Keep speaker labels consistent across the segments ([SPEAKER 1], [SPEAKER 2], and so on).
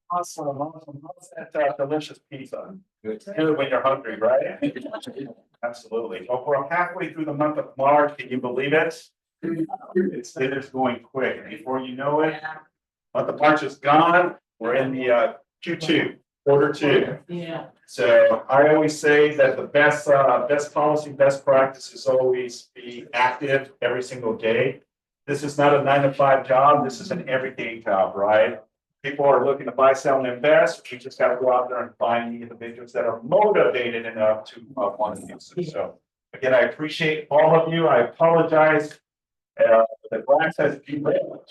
[SPEAKER 1] Awesome, awesome. How's that delicious pizza? It's good when you're hungry, right? Absolutely. Well, we're halfway through the month of March. Can you believe it? It is going quick. Before you know it, month of March is gone. We're in the Q2, quarter two.
[SPEAKER 2] Yeah.
[SPEAKER 1] So I always say that the best policy, best practice is always be active every single day. This is not a 9-to-5 job. This is an everyday job, right? People are looking to buy, sell, and invest. We just got to go out there and find the individuals that are motivated enough to want to use it. So again, I appreciate all of you. I apologize. The glass has derailed.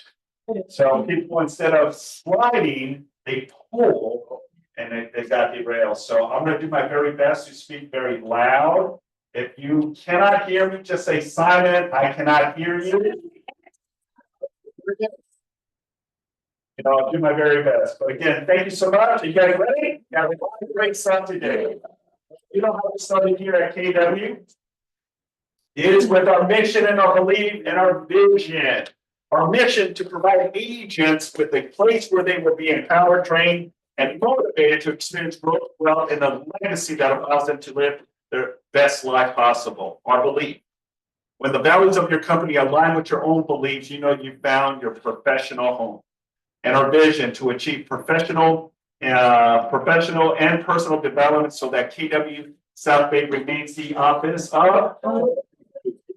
[SPEAKER 1] So people, instead of sliding, they pull and they got derailed. So I'm going to do my very best to speak very loud. If you cannot hear me, just say silent. I cannot hear you. I'll do my very best. But again, thank you so much. Are you guys ready? Got a great stuff today. You know how we started here at KW? It is with our mission and our belief and our vision. Our mission to provide agents with a place where they will be empowered, trained, and motivated to experience growth, wealth, and a legacy that allows them to live their best life possible. Our belief. When the values of your company align with your own beliefs, you know you found your professional home. And our vision to achieve professional and personal development so that KW South Bay remains the office of.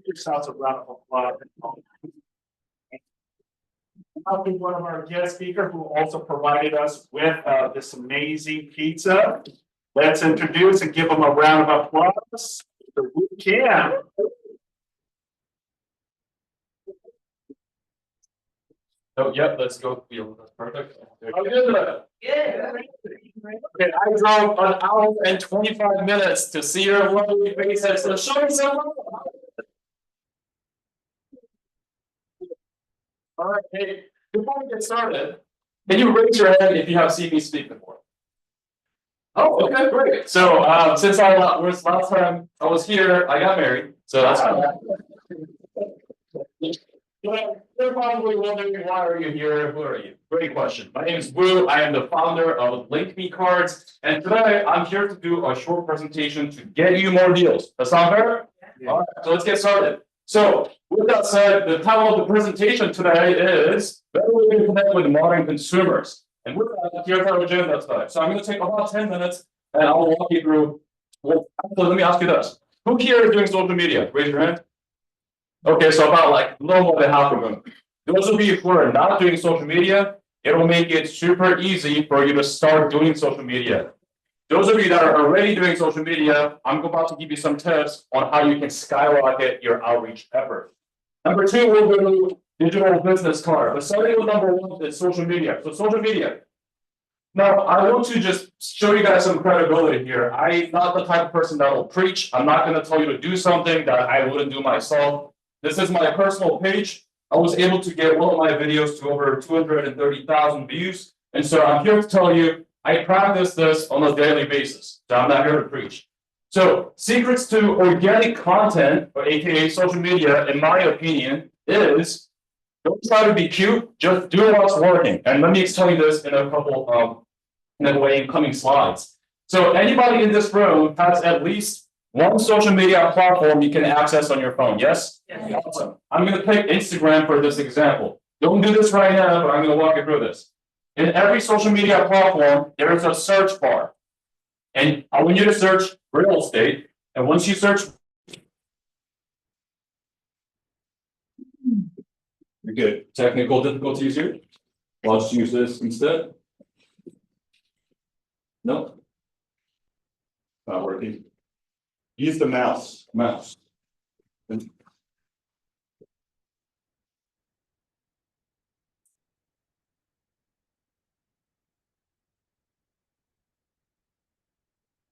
[SPEAKER 1] Yourselves a round of applause. I'll be one of our guest speakers who also provided us with this amazing pizza. Let's introduce and give them a round of applause. We can.
[SPEAKER 3] Oh, yep, let's go. That's perfect.
[SPEAKER 1] How good.
[SPEAKER 2] Yeah.
[SPEAKER 3] Okay, I drove an hour and 25 minutes to see your lovely face. So show me some love. All right, hey, before we get started, can you raise your hand if you have seen me speak before? Oh, okay, great. So since last time I was here, I got married. So that's fine. You're probably wondering, why are you here? Who are you? Great question. My name is Wu. I am the founder of Link Me Cards. And today I'm here to do a short presentation to get you more deals. That sound fair? Yeah. All right, so let's get started. So with that said, the title of the presentation today is Better Way to Connect with Modern Consumers. And with that, here's our agenda today. So I'm going to take about 10 minutes and I'll walk you through. Well, actually, let me ask you this. Who here is doing social media? Raise your hand. Okay, so about like a little more than half of them. Those of you who are not doing social media, it will make it super easy for you to start doing social media. Those of you that are already doing social media, I'm about to give you some tips on how you can skyrocket your outreach effort. Number two, we'll do digital business card. But starting with number one is social media. So social media. Now, I want to just show you guys some credibility here. I'm not the type of person that will preach. I'm not going to tell you to do something that I wouldn't do myself. This is my personal page. I was able to get one of my videos to over 230,000 views. And so I'm here to tell you, I practice this on a daily basis. So I'm not here to preach. So secrets to organic content, or AKA social media, in my opinion, is don't try to be cute, just do what's working. And let me tell you this in a couple of coming slides. So anybody in this room has at least one social media platform you can access on your phone, yes? Yes. Awesome. I'm going to pick Instagram for this example. Don't do this right now, but I'm going to walk you through this. In every social media platform, there is a search bar. And I want you to search real estate. And once you search, you're good. Technical difficulties here? I'll just use this instead. No? Not working.
[SPEAKER 1] Use the mouse.
[SPEAKER 3] Mouse.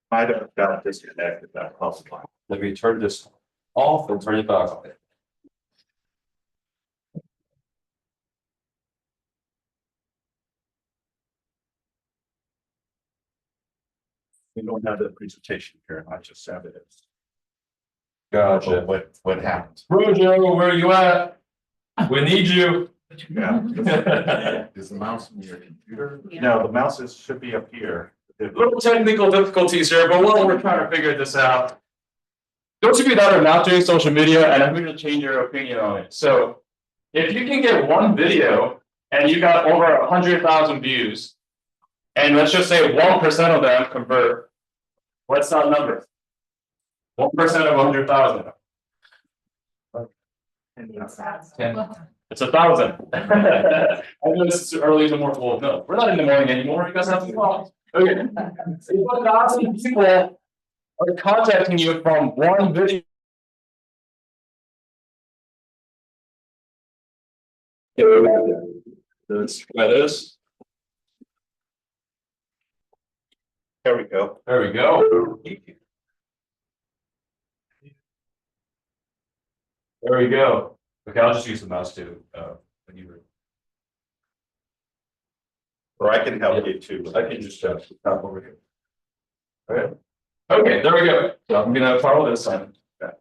[SPEAKER 1] Might have got disconnected that possible.
[SPEAKER 3] Let me turn this off and turn it back on.
[SPEAKER 1] We don't have the presentation here. I just have it.
[SPEAKER 3] Gotcha.
[SPEAKER 1] What happened?
[SPEAKER 3] Rojo, where are you at? We need you.
[SPEAKER 1] Yeah.
[SPEAKER 2] Is the mouse in your computer?
[SPEAKER 1] No, the mouse should be up here.
[SPEAKER 3] Little technical difficulties here, but while we're trying to figure this out. Those of you that are not doing social media, and I'm going to change your opinion on it. So if you can get one video and you got over 100,000 views, and let's just say 1% of them convert, what's that number? 1% of 100,000. It's 1,000. I know this is early in the morning. Well, no, we're not in the morning anymore. You guys have to call. Okay. If 1,000 people are contacting you from one video. Let's try this.
[SPEAKER 1] There we go.
[SPEAKER 3] There we go. There we go. Okay, I'll just use the mouse too.
[SPEAKER 1] Or I can help you too.
[SPEAKER 3] I can just tap over here. Okay. Okay, there we go. So I'm gonna follow this one. Okay.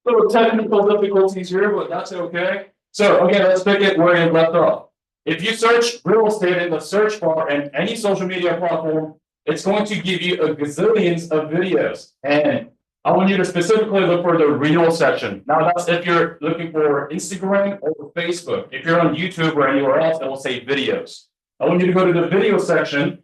[SPEAKER 3] Little technical difficulties here, but that's okay. So again, let's pick it where it left off. If you search real estate in the search bar and any social media platform, it's going to give you a gazillions of videos. And I want you to specifically look for the reel section. Now that's if you're looking for Instagram or Facebook. If you're on YouTube or anywhere else, it will say videos. I want you to go to the video section,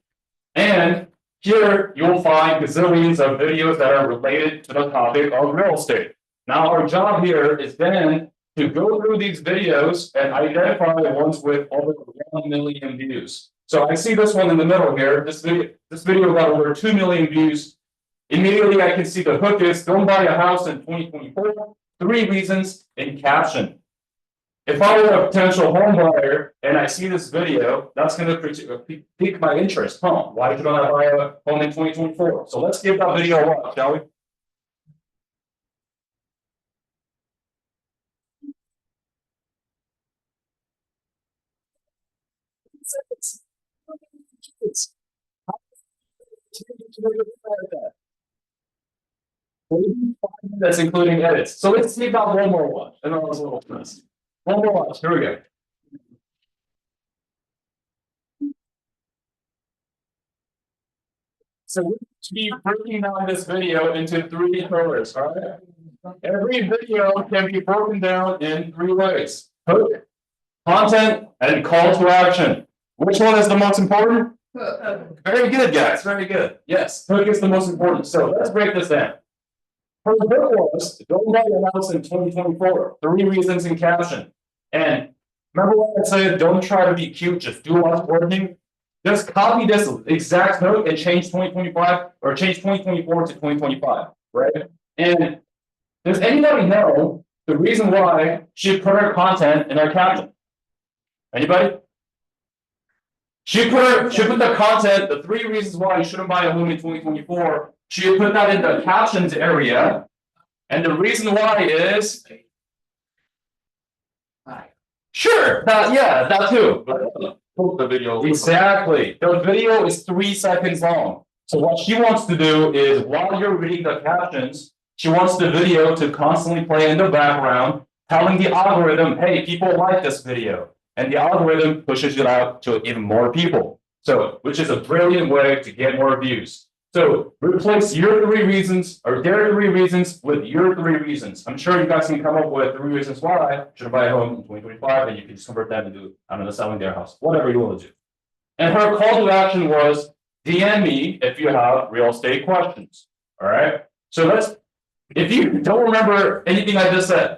[SPEAKER 3] and here you'll find gazillions of videos that are related to the topic of real estate. Now our job here is then to go through these videos and identify ones with over 1 million views. So I see this one in the middle here. This video got over 2 million views. Immediately I can see the hook is don't buy a house in 2024. 3 reasons in caption. If I were a potential home buyer and I see this video, that's going to pique my interest. Why should I buy a home in 2024? So let's give that video a watch, shall we? That's including edits. So let's take out one more watch. I know it was a little messy. One more watch. Here we go. So we're going to be breaking down this video into 3 pillars. All right. Every video can be broken down in 3 ways: hook, content, and call to action. Which one is the most important? Very good, guys. Very good. Yes, hook is the most important. So let's break this down. Her book was don't buy a house in 2024. 3 reasons in caption. And remember what I said? Don't try to be cute. Just do what's working. Just copy this exact note and change 2025 or change 2024 to 2025, right? And does anybody know the reason why she put her content in her caption? Anybody? She put the content, the 3 reasons why you shouldn't buy a home in 2024. She put that in the captions area, and the reason why is sure, that too. The video exactly. The video is 3 seconds long. So what she wants to do is while you're reading the captions, she wants the video to constantly play in the background, telling the algorithm, hey, people like this video. And the algorithm pushes it out to even more people. So, which is a brilliant way to get more views. So replace your 3 reasons or their 3 reasons with your 3 reasons. I'm sure you guys can come up with 3 reasons why should I buy a home in 2025, and you can just convert that into, I don't know, selling their house, whatever you want to do. And her call to action was DM me if you have real estate questions. All right. So if you don't remember anything I just said,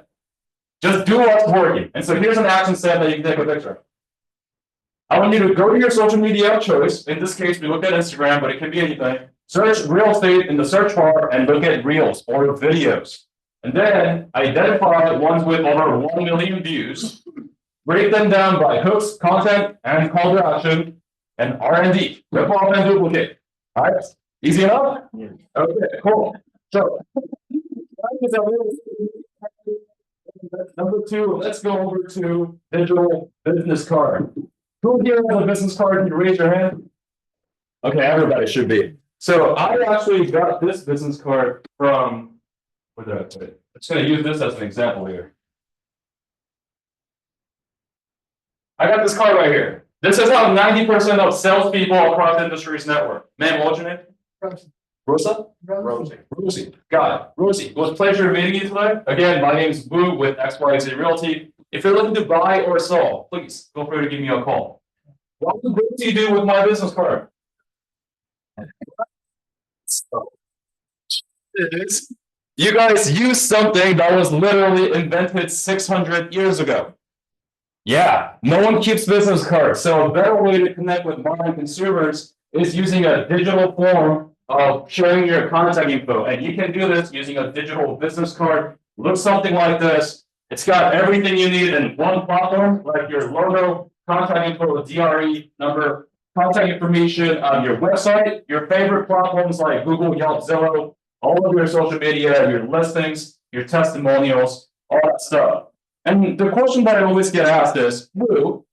[SPEAKER 3] just do what's working. And so here's an action step that you can take a picture of. I want you to go to your social media of choice. In this case, we looked at Instagram, but it can be anything. Search real estate in the search bar and look at reels or videos. And then identify ones with over 1 million views. Break them down by hooks, content, and call to action, and R&D. Rip off and duplicate. All right? Easy enough? Yeah. Okay, cool. So, number 2, let's go over to digital business card. Who here has a business card? Can you raise your hand? Okay, everybody should be. So I actually got this business card from, where did I put it? I'm just going to use this as an example here. I got this card right here. This is how 90% of salespeople across industries network. Ma'am, what's your name? Rosa?
[SPEAKER 2] Rosie.
[SPEAKER 3] Rosie. Got it. Rosie, it was a pleasure meeting you today. Again, my name is Wu with XYZ Realty. If you're looking to buy or sell, please feel free to give me a call. What would Rosie do with my business card? It is. You guys use something that was literally invented 600 years ago. Yeah, no one keeps business cards. So a better way to connect with modern consumers is using a digital form of sharing your contact info. And you can do this using a digital business card. Looks something like this. It's got everything you need in one platform, like your logo, contact info, DRE number, contact information on your website, your favorite platforms like Google, Yelp, Zillow, all of your social media, your listings, your testimonials, all that stuff. And the question that I always get asked is, Wu,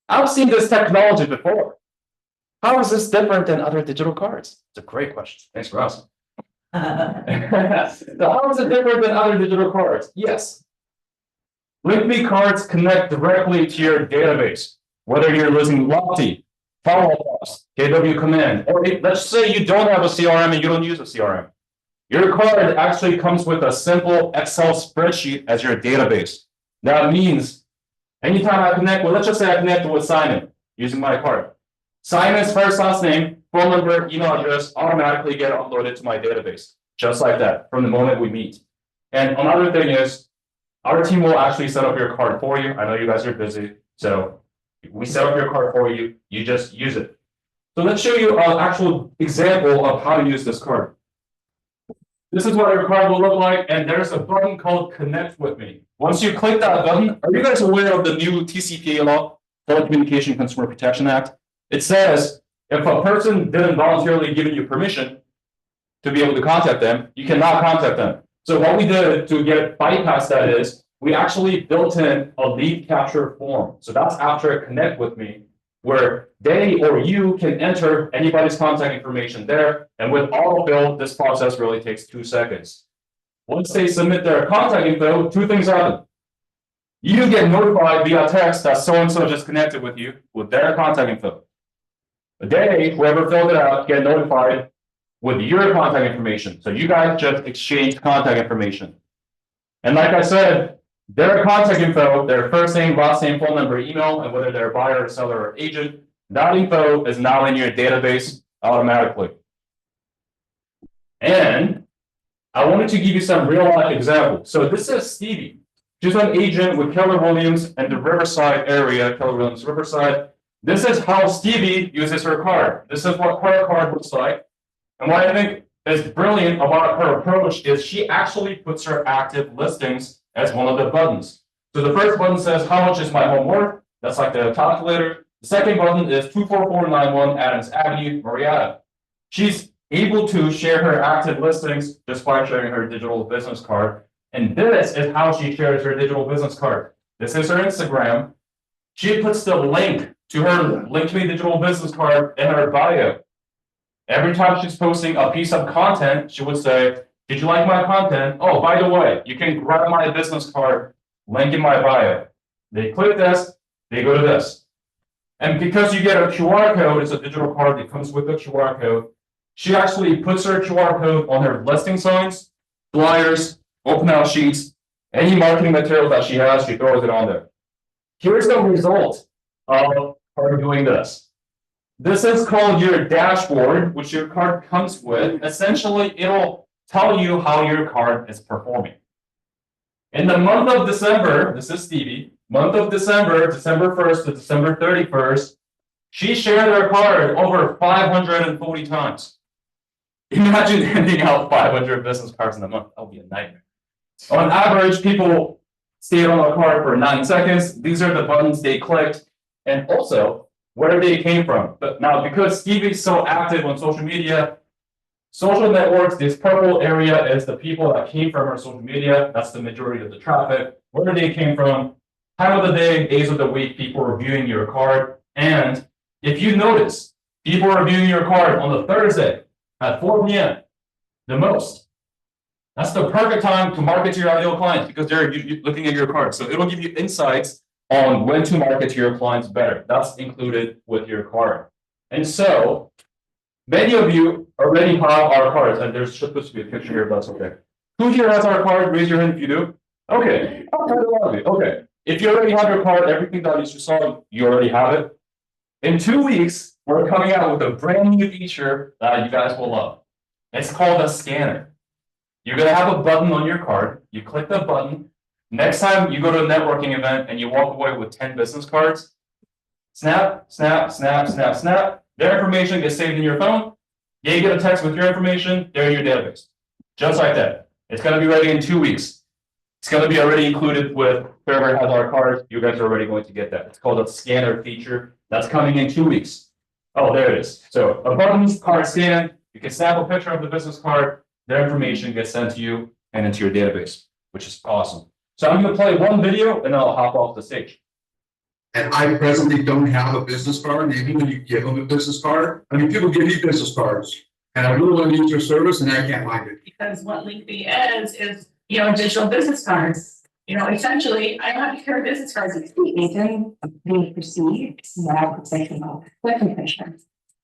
[SPEAKER 3] I've seen this technology before. How is this different than other digital cards? It's a great question. Thanks for asking. So how is it different than other digital cards? Yes. LinkMe cards connect directly to your database, whether you're using Lofty, follow-ups, KW command, or let's say you don't have a CRM and you don't use a CRM. Your card actually comes with a simple Excel spreadsheet as your database. That means anytime I connect with, let's just say I connect with Simon using my card. Simon's first, last name, phone number, email address automatically get uploaded to my database, just like that, from the moment we meet. And another thing is, our team will actually set up your card for you. I know you guys are busy, so we set up your card for you. You just use it. So let's show you an actual example of how to use this card. This is what your card will look like, and there's a button called Connect with Me. Once you click that button, are you guys aware of the new TCPA law, Telecommunication Consumer Protection Act? It says if a person didn't voluntarily give you permission to be able to contact them, you cannot contact them. So what we did to get bypass that is we actually built in a lead capture form. So that's after Connect with Me, where they or you can enter anybody's contact information there. And with autofill, this process really takes 2 seconds. Once they submit their contact info, 2 things happen. You get notified via text that so-and-so just connected with you with their contact info. They, whoever filled it out, get notified with your contact information. So you guys just exchange contact information. And like I said, their contact info, their first name, last name, phone number, email, and whether they're a buyer, seller, or agent, that info is now in your database automatically. And I wanted to give you some real life examples. So this is Stevie. She's an agent with Keller Williams in the Riverside area, Keller Williams Riverside. This is how Stevie uses her card. This is what her card looks like. And what I think is brilliant about her approach is she actually puts her active listings as one of the buttons. So the first button says, how much is my home worth? That's like the calculator. The second button is 24491 Adams Avenue, Marietta. She's able to share her active listings just by sharing her digital business card. And this is how she shares her digital business card. This is her Instagram. She puts the link to her LinkedIn digital business card in her bio. Every time she's posting a piece of content, she would say, did you like my content? Oh, by the way, you can grab my business card, link in my bio. They click this, they go to this. And because you get a QR code, it's a digital card that comes with a QR code. She actually puts her QR code on her listing signs, flyers, open house sheets, any marketing material that she has, she throws it on there. Here's the result of her doing this. This is called your dashboard, which your card comes with. Essentially, it'll tell you how your card is performing. In the month of December, this is Stevie, month of December, December 1st to December 31st, she shared her card over 540 times. Imagine handing out 500 business cards in a month. That would be a nightmare. On average, people stayed on the card for 9 seconds. These are the buttons they clicked, and also where they came from. But now, because Stevie's so active on social media, social networks, this purple area is the people that came from her social media. That's the majority of the traffic. Where they came from, time of the day, days of the week, people are viewing your card. And if you notice, people are viewing your card on the Thursday at 4 p.m. the most. That's the perfect time to market to your ideal clients because they're looking at your card. So it'll give you insights on when to market to your clients better. That's included with your card. And so many of you already have our cards, and there's supposed to be a picture here, but that's okay. Who here has our card? Raise your hand if you do. Okay, okay. If you already have your card, everything that you saw, you already have it. In 2 weeks, we're coming out with a brand new feature that you guys will love. It's called a scanner. You're gonna have a button on your card. You click the button. Next time you go to a networking event and you walk away with 10 business cards, snap, snap, snap, snap, snap. Their information gets saved in your phone. You get a text with your information, they're in your database. Just like that. It's gonna be ready in 2 weeks. It's gonna be already included with whoever has our cards. You guys are already going to get that. It's called a scanner feature. That's coming in 2 weeks. Oh, there it is. So a button, card scan. You can snap a picture of the business card. Their information gets sent to you and into your database, which is awesome. So I'm gonna play one video and then I'll hop off the stage.
[SPEAKER 2] And I presently don't have a business card. Maybe when you give them a business card, I mean, people give me business cards. And I really want to use your service and I can't find it.
[SPEAKER 4] Because what LinkMe is, digital business cards. Essentially, I don't have to carry business cards. They can be perceived more professional, like professional.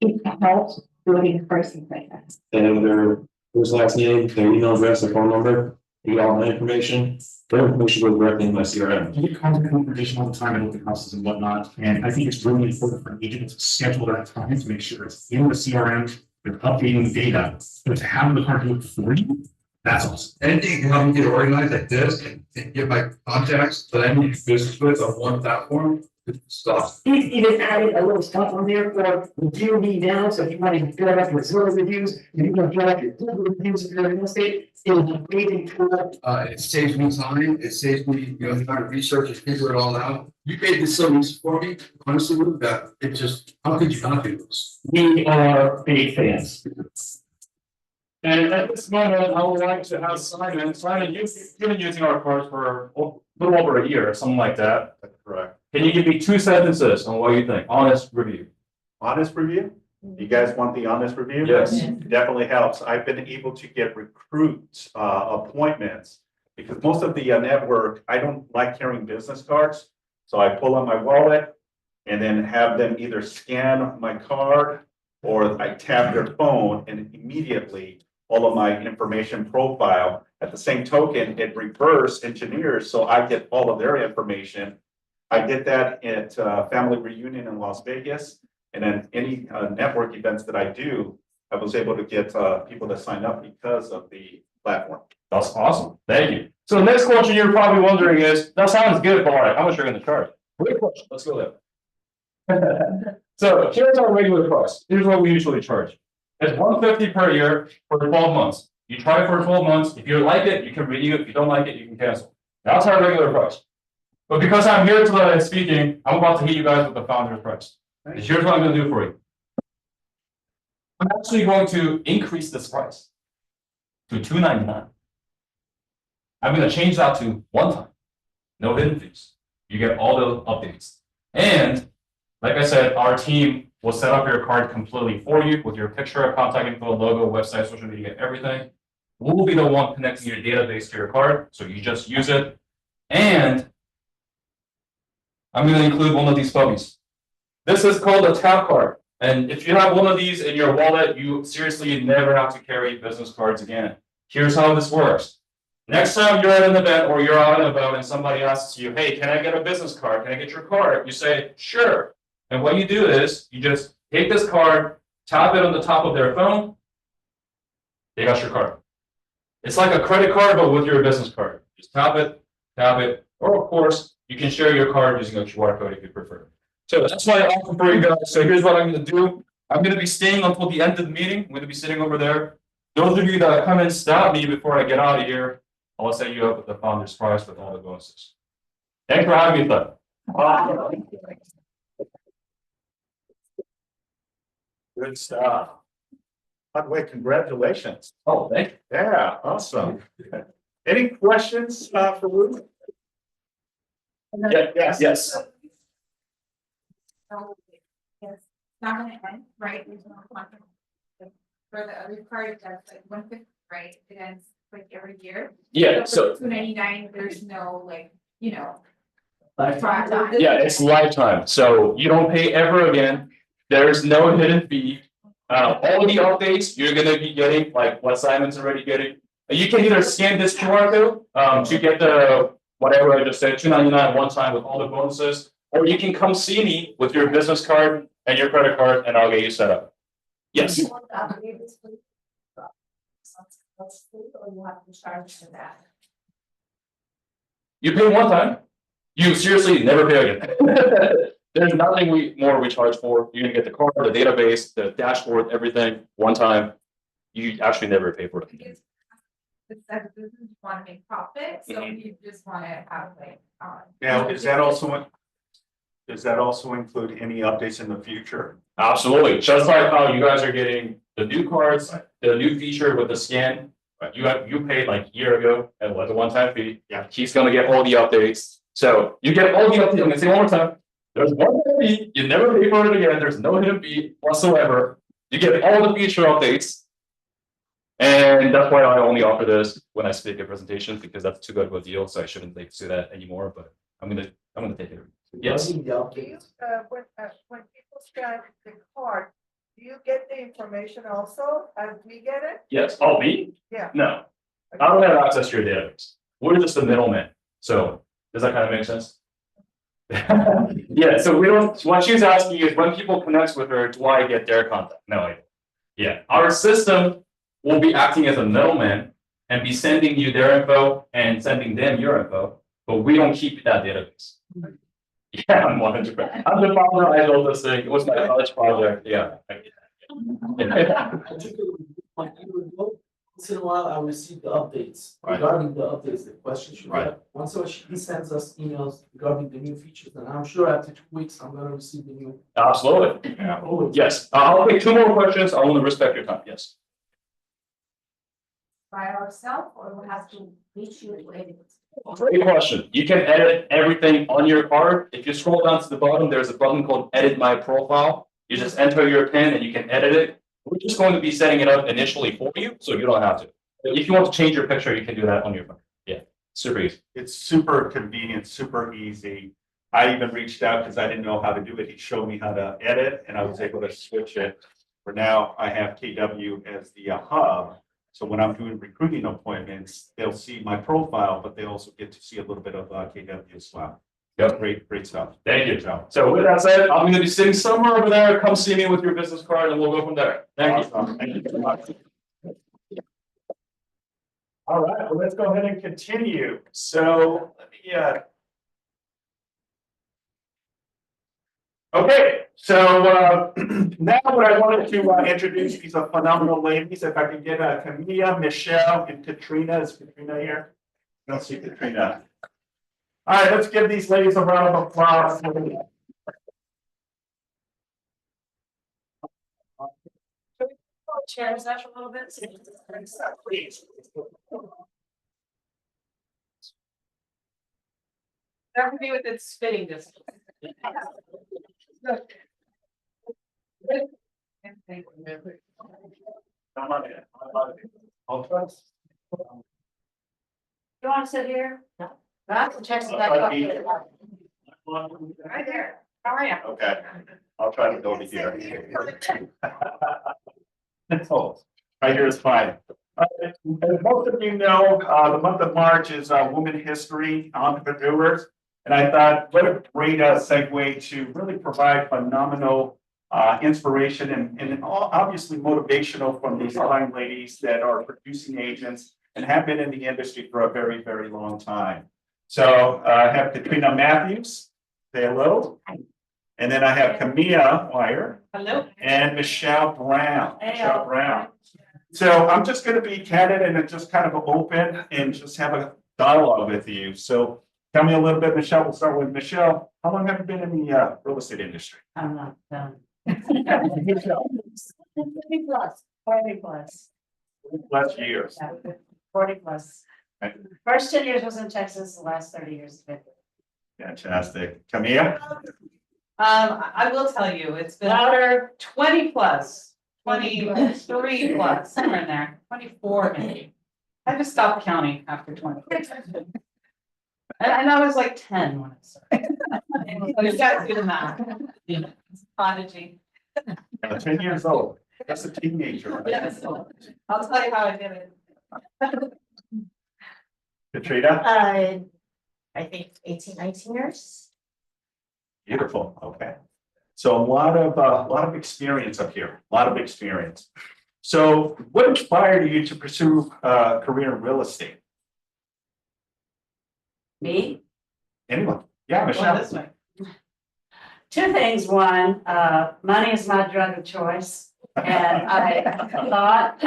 [SPEAKER 4] It helps building first impressions.
[SPEAKER 5] And their first last name, their email address, their phone number, you get all my information. Their information goes directly in my CRM.
[SPEAKER 6] You get contact information all the time in open houses and whatnot, and I think it's really important for an agent to schedule that time to make sure it's in the CRM with updating the data, but to have the card do it for you, that's awesome.
[SPEAKER 2] Anything to help me get organized like this and get my contacts that I need to do business with on one platform, stuff.
[SPEAKER 7] He's even added a little stuff on there for review me now, so if you want to build up your Zillow reviews, if you want to build up your Google reviews if you're in real estate, it's an amazing tool.
[SPEAKER 2] It saves me time, it saves me, trying to research and figure it all out. You made this so easy for me, honestly, with that, it just, how could you not do this?
[SPEAKER 6] We are big fans.
[SPEAKER 3] And at this moment, I would like to have Simon. Simon, you've been using our cards for a little over a year, something like that.
[SPEAKER 1] That's correct.
[SPEAKER 3] Can you give me 2 sentences on what you think? Honest review.
[SPEAKER 1] Honest review? You guys want the honest review?
[SPEAKER 3] Yes.
[SPEAKER 1] Definitely helps. I've been able to get recruits, appointments. Because most of the network, I don't like carrying business cards. So I pull out my wallet and then have them either scan my card or I tap their phone and immediately all of my information profile. At the same token, it reverse engineers, so I get all of their information. I did that at family reunion in Las Vegas, and then any network events that I do, I was able to get people to sign up because of the platform.
[SPEAKER 3] That's awesome. Thank you. So the next question you're probably wondering is, that sounds good, but all right, how much are you going to charge? Great question. Let's go there. So here's our regular price. Here's what we usually charge. It's $150 per year for 12 months. You try it for 12 months. If you like it, you can renew. If you don't like it, you can cancel. That's our regular price. But because I'm here today speaking, I'm about to hit you guys with the founder's price. And here's what I'm going to do for you. I'm actually going to increase this price to $299. I'm going to change that to one time. No hidden fees. You get all the updates. And like I said, our team will set up your card completely for you with your picture, contact info, logo, website, social media, everything. We'll be the one connecting your database to your card, so you just use it. And I'm going to include one of these puppies. This is called a tap card. And if you have one of these in your wallet, you seriously never have to carry business cards again. Here's how this works. Next time you're at an event or you're out and about and somebody asks you, hey, can I get a business card? Can I get your card? You say, sure. And what you do is you just take this card, tap it on the top of their phone. They got your card. It's like a credit card, but with your business card. Just tap it, or of course, you can share your card using a QR code if you prefer. So that's my offer for you guys. So here's what I'm going to do. I'm going to be staying until the end of the meeting. I'm going to be sitting over there. Those of you that come and stop me before I get out of here, I'll set you up with the founder's price with all the bonuses. Thanks for having me, Doug.
[SPEAKER 1] Good stuff. By the way, congratulations.
[SPEAKER 3] Oh, thank you.
[SPEAKER 1] Yeah, awesome. Any questions for Ruth?
[SPEAKER 3] Yes.
[SPEAKER 4] Yes, not gonna end, right? There's no contract. For the other card, that's like 150, right? It ends like every year.
[SPEAKER 3] Yeah, so
[SPEAKER 4] $299, there's no
[SPEAKER 3] Yeah, it's lifetime, so you don't pay ever again. There's no hidden fee. All the updates you're gonna be getting, like what Simon's already getting. You can either scan this QR code, to get the, whatever I just said, $2.99 one time with all the bonuses. Or you can come see me with your business card and your credit card and I'll get you set up. Yes,
[SPEAKER 4] Or you have to charge for that.
[SPEAKER 3] you pay one time, you seriously never pay again. There's nothing we charge for. You're gonna get the card, the database, the dashboard, everything, one time. You actually never pay for it.
[SPEAKER 8] It's that business want to make profit, so you just want to have like.
[SPEAKER 1] Now, does that also include any updates in the future?
[SPEAKER 3] Absolutely, just like how you guys are getting the new cards, the new feature with the scan. You paid like a year ago, and it was a one-time fee.
[SPEAKER 1] Yeah.
[SPEAKER 3] He's gonna get all the updates. So you get all the updates. I'm gonna say one more time. There's one fee, you never pay for it again. There's no hidden fee whatsoever. You get all the feature updates. And that's why I only offer this when I speak at presentations, because that's too good of a deal, so I shouldn't like do that anymore, but I'm gonna take it. Yes.
[SPEAKER 8] Do you, when people scan the card, do you get the information also as we get it?
[SPEAKER 3] Yes. Oh, me?
[SPEAKER 8] Yeah.
[SPEAKER 3] No, I don't have access to your database. We're just the middleman. So does that kind of make sense? Yeah, so we don't, what she's asking is when people connect with her, do I get their contact? No, I don't. Yeah, our system will be acting as a middleman and be sending you their info and sending them your info, but we don't keep that database. Yeah, I'm 100%. I'm the founder. I built this thing. It was my college project. Yeah.
[SPEAKER 9] Once in a while, I receive the updates
[SPEAKER 1] Right.
[SPEAKER 9] regarding the updates, the questions.
[SPEAKER 1] Right.
[SPEAKER 9] Once in a while, he sends us emails regarding the new features, and I'm sure after 2 weeks, I'm gonna receive the new.
[SPEAKER 3] Absolutely.
[SPEAKER 1] Yeah.
[SPEAKER 9] Always.
[SPEAKER 3] Yes. I'll take two more questions. I want to respect your time. Yes.
[SPEAKER 4] By ourselves, or we have to reach you to edit?
[SPEAKER 3] Great question. You can edit everything on your card. If you scroll down to the bottom, there's a button called Edit My Profile. You just enter your PIN and you can edit it. We're just going to be setting it up initially for you, so you don't have to. If you want to change your picture, you can do that on your phone. Yeah, super easy.
[SPEAKER 1] It's super convenient, super easy. I even reached out because I didn't know how to do it. He showed me how to edit and I was able to switch it. For now, I have KW as the hub. So when I'm doing recruiting appointments, they'll see my profile, but they also get to see a little bit of KW as well.
[SPEAKER 3] Yep.
[SPEAKER 1] Great stuff.
[SPEAKER 3] Thank you, Joe. So with that said, I'm going to be sitting somewhere over there. Come see me with your business card and we'll go from there. Thank you.
[SPEAKER 1] Awesome. Thank you very much. All right, well, let's go ahead and continue. So let me, okay, so now what I wanted to introduce these are phenomenal ladies. If I could get Camilla, Michelle, and Katrina. Is Katrina here? I don't see Katrina. All right, let's give these ladies a round of applause.
[SPEAKER 4] Chairs up a little bit.
[SPEAKER 1] Please.
[SPEAKER 4] That would be with its spitting distance.
[SPEAKER 1] Come on in. All trust.
[SPEAKER 4] You want to sit here? No. That's the checks that
[SPEAKER 1] Right
[SPEAKER 4] there. How are you?
[SPEAKER 1] Okay, I'll try to go to here. Oh, right here is fine. As most of you know, the month of March is Women History Entrepreneurs. And I thought, what a great segue to really provide phenomenal inspiration and obviously motivational from these fine ladies that are producing agents and have been in the industry for a very, very long time. So I have Katrina Matthews, say hello. And then I have Camilla Wire.
[SPEAKER 4] Hello.
[SPEAKER 1] And Michelle Brown.
[SPEAKER 4] Hey.
[SPEAKER 1] Michelle Brown. So I'm just going to be candid and just kind of open and just have a dialogue with you. So tell me a little bit, Michelle. We'll start with Michelle. How long have you been in the real estate industry?
[SPEAKER 4] I'm not done.
[SPEAKER 1] 20 plus years.
[SPEAKER 4] 40 plus.
[SPEAKER 1] Okay.
[SPEAKER 4] First 10 years was in Texas, the last 30 years.
[SPEAKER 1] Fantastic. Camilla?
[SPEAKER 10] I will tell you, it's been
[SPEAKER 4] Louder.
[SPEAKER 10] 20 plus, 23 plus, somewhere in there, 24 maybe. I just stopped counting after 20. And I was like 10 when I started. So you guys do the math. Prodigy.
[SPEAKER 1] 10 years old, that's a teenager. right?
[SPEAKER 10] Yes. I'll tell you how I did it.
[SPEAKER 1] Katrina,
[SPEAKER 11] I think 18, 19 years.
[SPEAKER 1] beautiful, okay. So a lot of experience up here, a lot of experience. So what inspired you to pursue a career in real estate?
[SPEAKER 11] Me?
[SPEAKER 1] Anyone? Yeah,
[SPEAKER 10] Going
[SPEAKER 1] Michelle.
[SPEAKER 10] this way.
[SPEAKER 11] Two things. One, money is my drug of choice. And I thought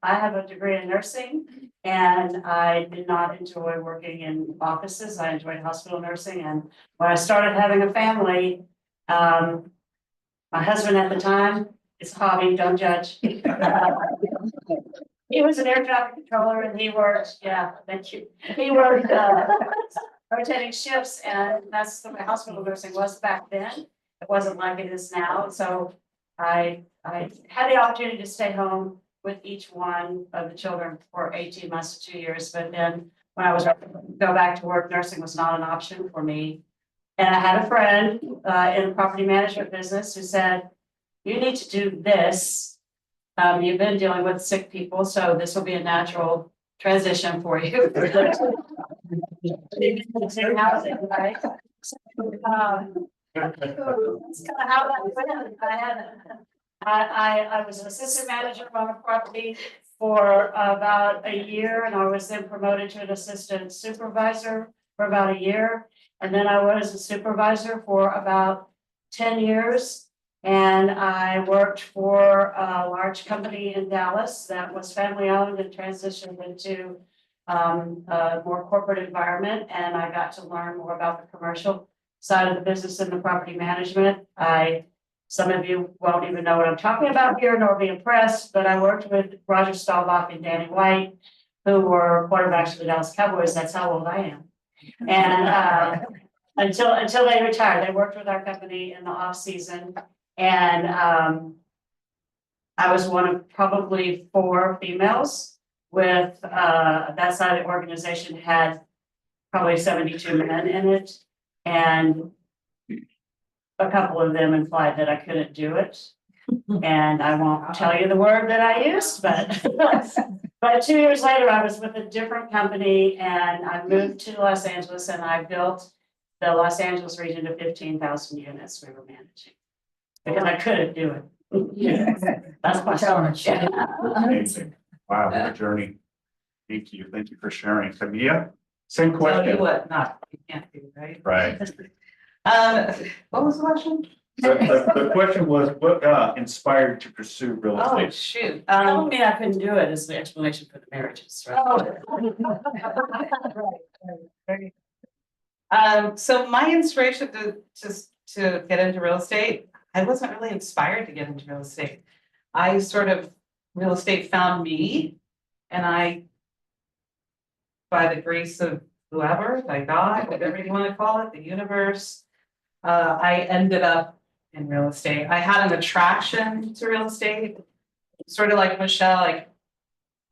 [SPEAKER 11] I have a degree in nursing and I did not enjoy working in offices. I enjoyed hospital nursing. And when I started having a family, my husband at the time, it's a hobby, don't judge. He was an air traffic controller and he worked, yeah, thank you. He worked, rotating shifts, and that's the way hospital nursing was back then. It wasn't like it is now, so I had the opportunity to stay home with each one of the children for 18 months to 2 years, but then when I was go back to work, nursing was not an option for me. And I had a friend in the property management business who said, you need to do this. You've been dealing with sick people, so this will be a natural transition for you. Housing, right? That's kind of how that went. I was an assistant manager on a property for about a year, and I was then promoted to an assistant supervisor for about a year. And then I was a supervisor for about 10 years. And I worked for a large company in Dallas that was family owned and transitioned into a more corporate environment. And I got to learn more about the commercial side of the business and the property management. Some of you won't even know what I'm talking about here, nor be impressed, but I worked with Roger Staubach and Danny White, who were quarterbacks for the Dallas Cowboys. That's how old I am. And until they retired, they worked with our company in the off season. And I was one of probably 4 females with that side of the organization had probably 72 men in it. And a couple of them implied that I couldn't do it. And I won't tell you the word that I used, but 2 years later, I was with a different company and I moved to Los Angeles and I built the Los Angeles region to 15,000 units we were managing. Because I couldn't do it. Yeah. That's my challenge.
[SPEAKER 1] Amazing. Wow, what a journey. Thank you for sharing. Camilla, same
[SPEAKER 10] Tell you
[SPEAKER 1] question.
[SPEAKER 10] what, not, you can't do, right?
[SPEAKER 1] Right.
[SPEAKER 10] What was the question?
[SPEAKER 1] The question was, what inspired to pursue real
[SPEAKER 10] Oh,
[SPEAKER 1] estate?
[SPEAKER 10] shoot.
[SPEAKER 11] Told me I couldn't do it is the explanation for the marriages, right?
[SPEAKER 10] So my inspiration to get into real estate, I wasn't really inspired to get into real estate. Real estate found me, and by the grace of whoever, by God, whatever you want to call it, the universe, I ended up in real estate. I had an attraction to real estate, sort of like Michelle, like,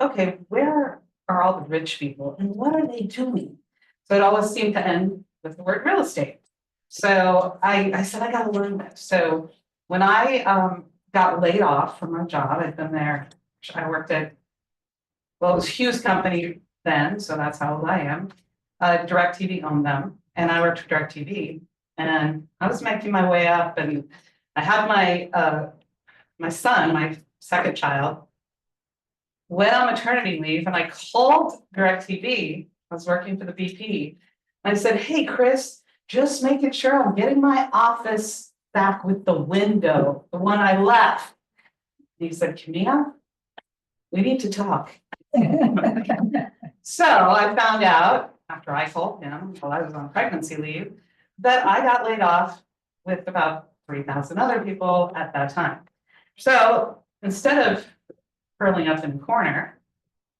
[SPEAKER 10] okay, where are all the rich people and what are they doing? So it always seemed to end with the word real estate. So I said, I gotta learn this. So when I got laid off from my job, I'd been there, I worked at, well, it was Hughes Company then, so that's how old I am. DirecTV owned them, and I worked for DirecTV, and I was making my way up, and I had my son, my second child, went on maternity leave, and I called DirecTV. I was working for the BP. I said, hey, Chris, just making sure I'm getting my office back with the window, the one I left. And he said, Camilla, we need to talk. So I found out after I told him while I was on pregnancy leave that I got laid off with about 3,000 other people at that time. So instead of curling up in the corner,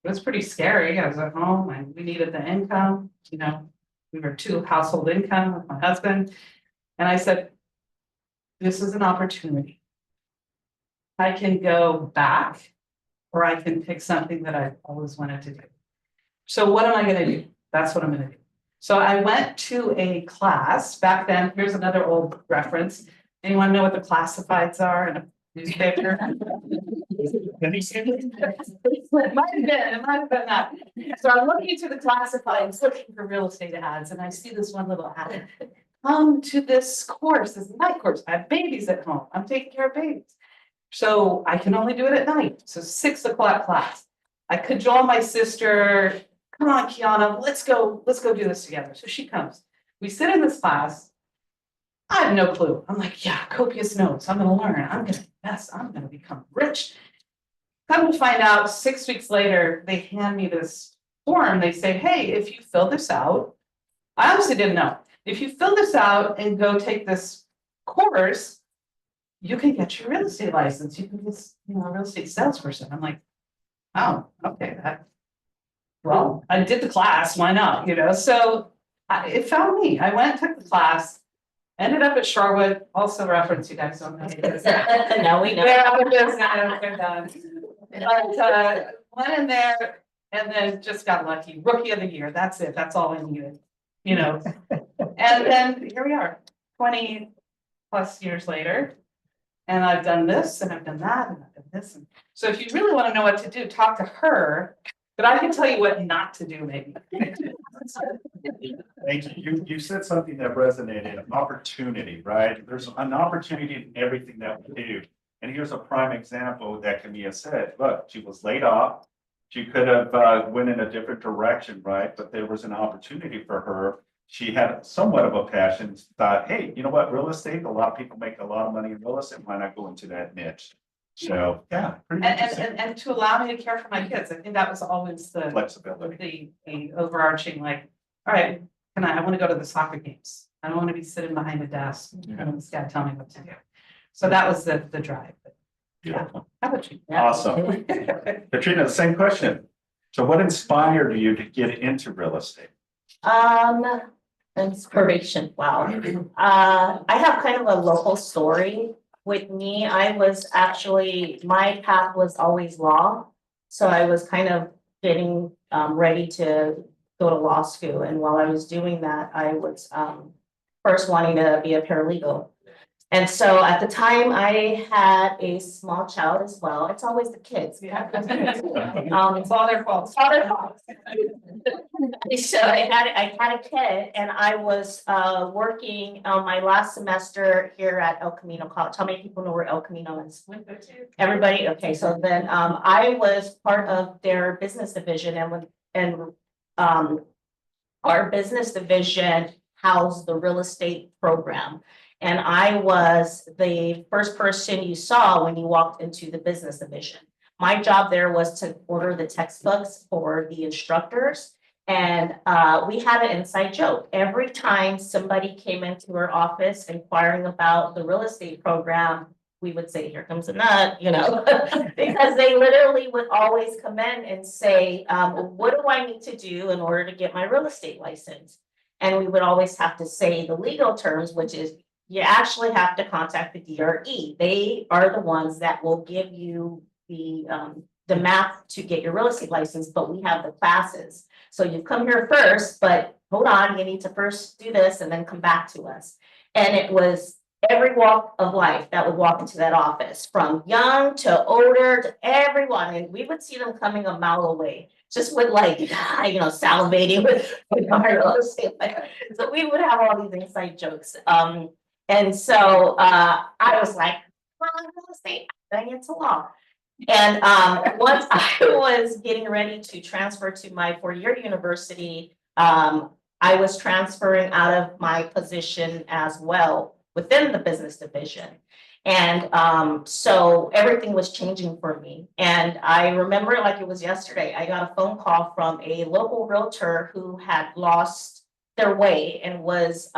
[SPEAKER 10] it was pretty scary. I was at home and we needed the income, we were 2 household income with my husband. And I said, this is an opportunity. I can go back or I can pick something that I've always wanted to do. So what am I going to do? That's what I'm going to do. So I went to a class back then. Here's another old reference. Anyone know what the classifieds are in a newspaper? It might have been that. So I'm looking through the classifieds, looking for real estate ads, and I see this one little ad. Come to this course, this night course. I have babies at home. I'm taking care of babies. So I can only do it at night. So 6 o'clock class. I cajole my sister, come on, Kiana, let's go do this together. So she comes. We sit in this class. I have no clue. I'm like, yeah, copious notes. I'm gonna learn. I'm gonna invest. I'm gonna become rich. Come to find out, 6 weeks later, they hand me this form. They say, hey, if you fill this out, I honestly didn't know. If you fill this out and go take this course, you can get your real estate license. You can just, a real estate salesperson. I'm like, oh, okay, well, I did the class, why not, So it found me. I went and took the class, ended up at Sherwood, also reference, you guys don't know.
[SPEAKER 4] No, we know.
[SPEAKER 10] They're out of business, they're done. But went in there and then just got lucky. Rookie of the year, that's it, that's all I needed, And then here we are, 20 plus years later. And I've done this and I've done that and I've done this. And so if you really want to know what to do, talk to her, but I can tell you what not to do maybe.
[SPEAKER 1] Thank you. You said something that resonated, opportunity, right? There's an opportunity in everything that we do. And here's a prime example that Camilla said, look, she was laid off. She could have went in a different direction, right? But there was an opportunity for her. She had somewhat of a passion, thought, hey, you know what, real estate, a lot of people make a lot of money in real estate, why not go into that niche? So, yeah.
[SPEAKER 10] And to allow me to care for my kids, I think that was always the
[SPEAKER 1] Flexibility.
[SPEAKER 10] the overarching, like, all right, I want to go to the soccer games. I don't want to be sitting behind a desk and this guy tell me what to do. So that was the drive.
[SPEAKER 1] Beautiful.
[SPEAKER 10] How about you?
[SPEAKER 1] Awesome. Katrina, the same question. So what inspired you to get into real estate?
[SPEAKER 4] Inspiration. Wow. I have kind of a local story with me. I was actually, my path was always law. So I was kind of getting ready to go to law school. And while I was doing that, I was first wanting to be a paralegal. And so at the time I had a small child as well. It's always the kids.
[SPEAKER 10] It's all their fault.
[SPEAKER 4] It's all their fault. So I had a kid and I was working on my last semester here at El Camino College. How many people know where El Camino is? Everybody? Okay, so then I was part of their business division and our business division housed the real estate program. And I was the first person you saw when you walked into the business division. My job there was to order the textbooks for the instructors. And we had an inside joke. Every time somebody came into our office inquiring about the real estate program, we would say, here comes a nut, because they literally would always come in and say, what do I need to do in order to get my real estate license? And we would always have to say the legal terms, which is you actually have to contact the DRE. They are the ones that will give you the map to get your real estate license, but we have the classes. So you come here first, but hold on, you need to first do this and then come back to us. And it was every walk of life that would walk into that office, from young to older to everyone. And we would see them coming a mile away, just with salivating with our real estate. So we would have all these inside jokes. And so I was like, real estate, bang into law. And once I was getting ready to transfer to my four-year university, I was transferring out of my position as well within the business division. And so everything was changing for me. And I remember like it was yesterday, I got a phone call from a local realtor who had lost their way and was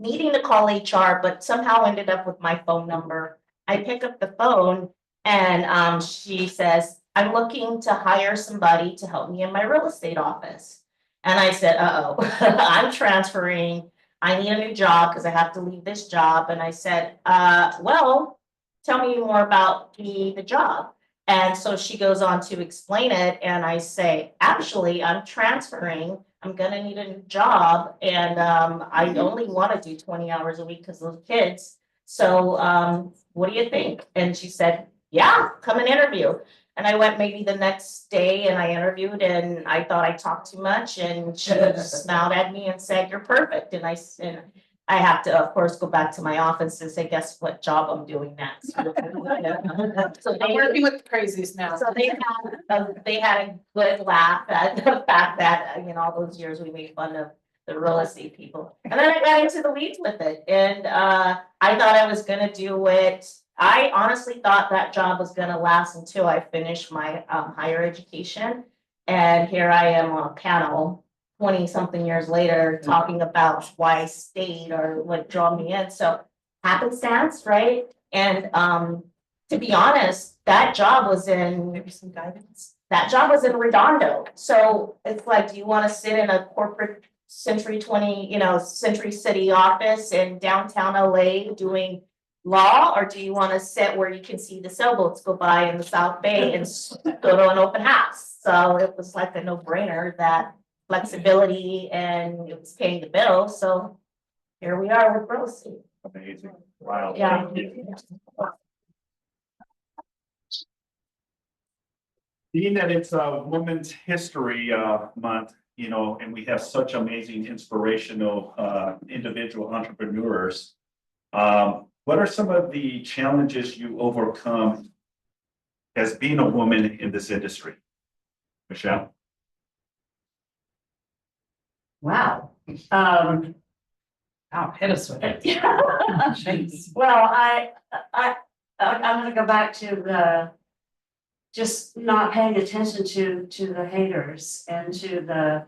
[SPEAKER 4] needing to call HR, but somehow ended up with my phone number. I pick up the phone and she says, I'm looking to hire somebody to help me in my real estate office. And I said, I'm transferring. I need a new job because I have to leave this job. And I said, well, tell me more about the job.
[SPEAKER 12] And so she goes on to explain it, and I say, actually, I'm transferring, I'm gonna need a new job, and I only wanna do 20 hours a week because of the kids. So what do you think? And she said, yeah, come and interview. And I went maybe the next day and I interviewed, and I thought I talked too much, and she smiled at me and said, you're perfect. And I have to, of course, go back to my office and say, guess what job I'm doing next? So
[SPEAKER 10] I'm working with the crazies now.
[SPEAKER 12] so they had a good laugh at the fact that, all those years we made fun of the real estate people. And then I got into the weeds with it, and I thought I was gonna do it. I honestly thought that job was gonna last until I finished my higher education. And here I am on a panel 20-something years later, talking about why I stayed or what drew me in. So happenstance, right? And to be honest, that job was in, maybe some guidance. That job was in Redondo. So it's like, do you want to sit in a corporate Century City office in downtown LA doing law, or do you want to sit where you can see the sailboats go by in the South Bay and go to an open house? So it was like a no-brainer, that flexibility, and it was paying the bill. So here we are with real estate.
[SPEAKER 1] Amazing. Wow.
[SPEAKER 12] Yeah.
[SPEAKER 1] Thank you. Being that it's a Women's History Month, and we have such amazing, inspirational individual entrepreneurs. What are some of the challenges you overcome as being a woman in this industry? Michelle?
[SPEAKER 11] Wow.
[SPEAKER 10] Oh, hit us with it. Jeez.
[SPEAKER 11] Well, I'm gonna go back to the just not paying attention to the haters and to the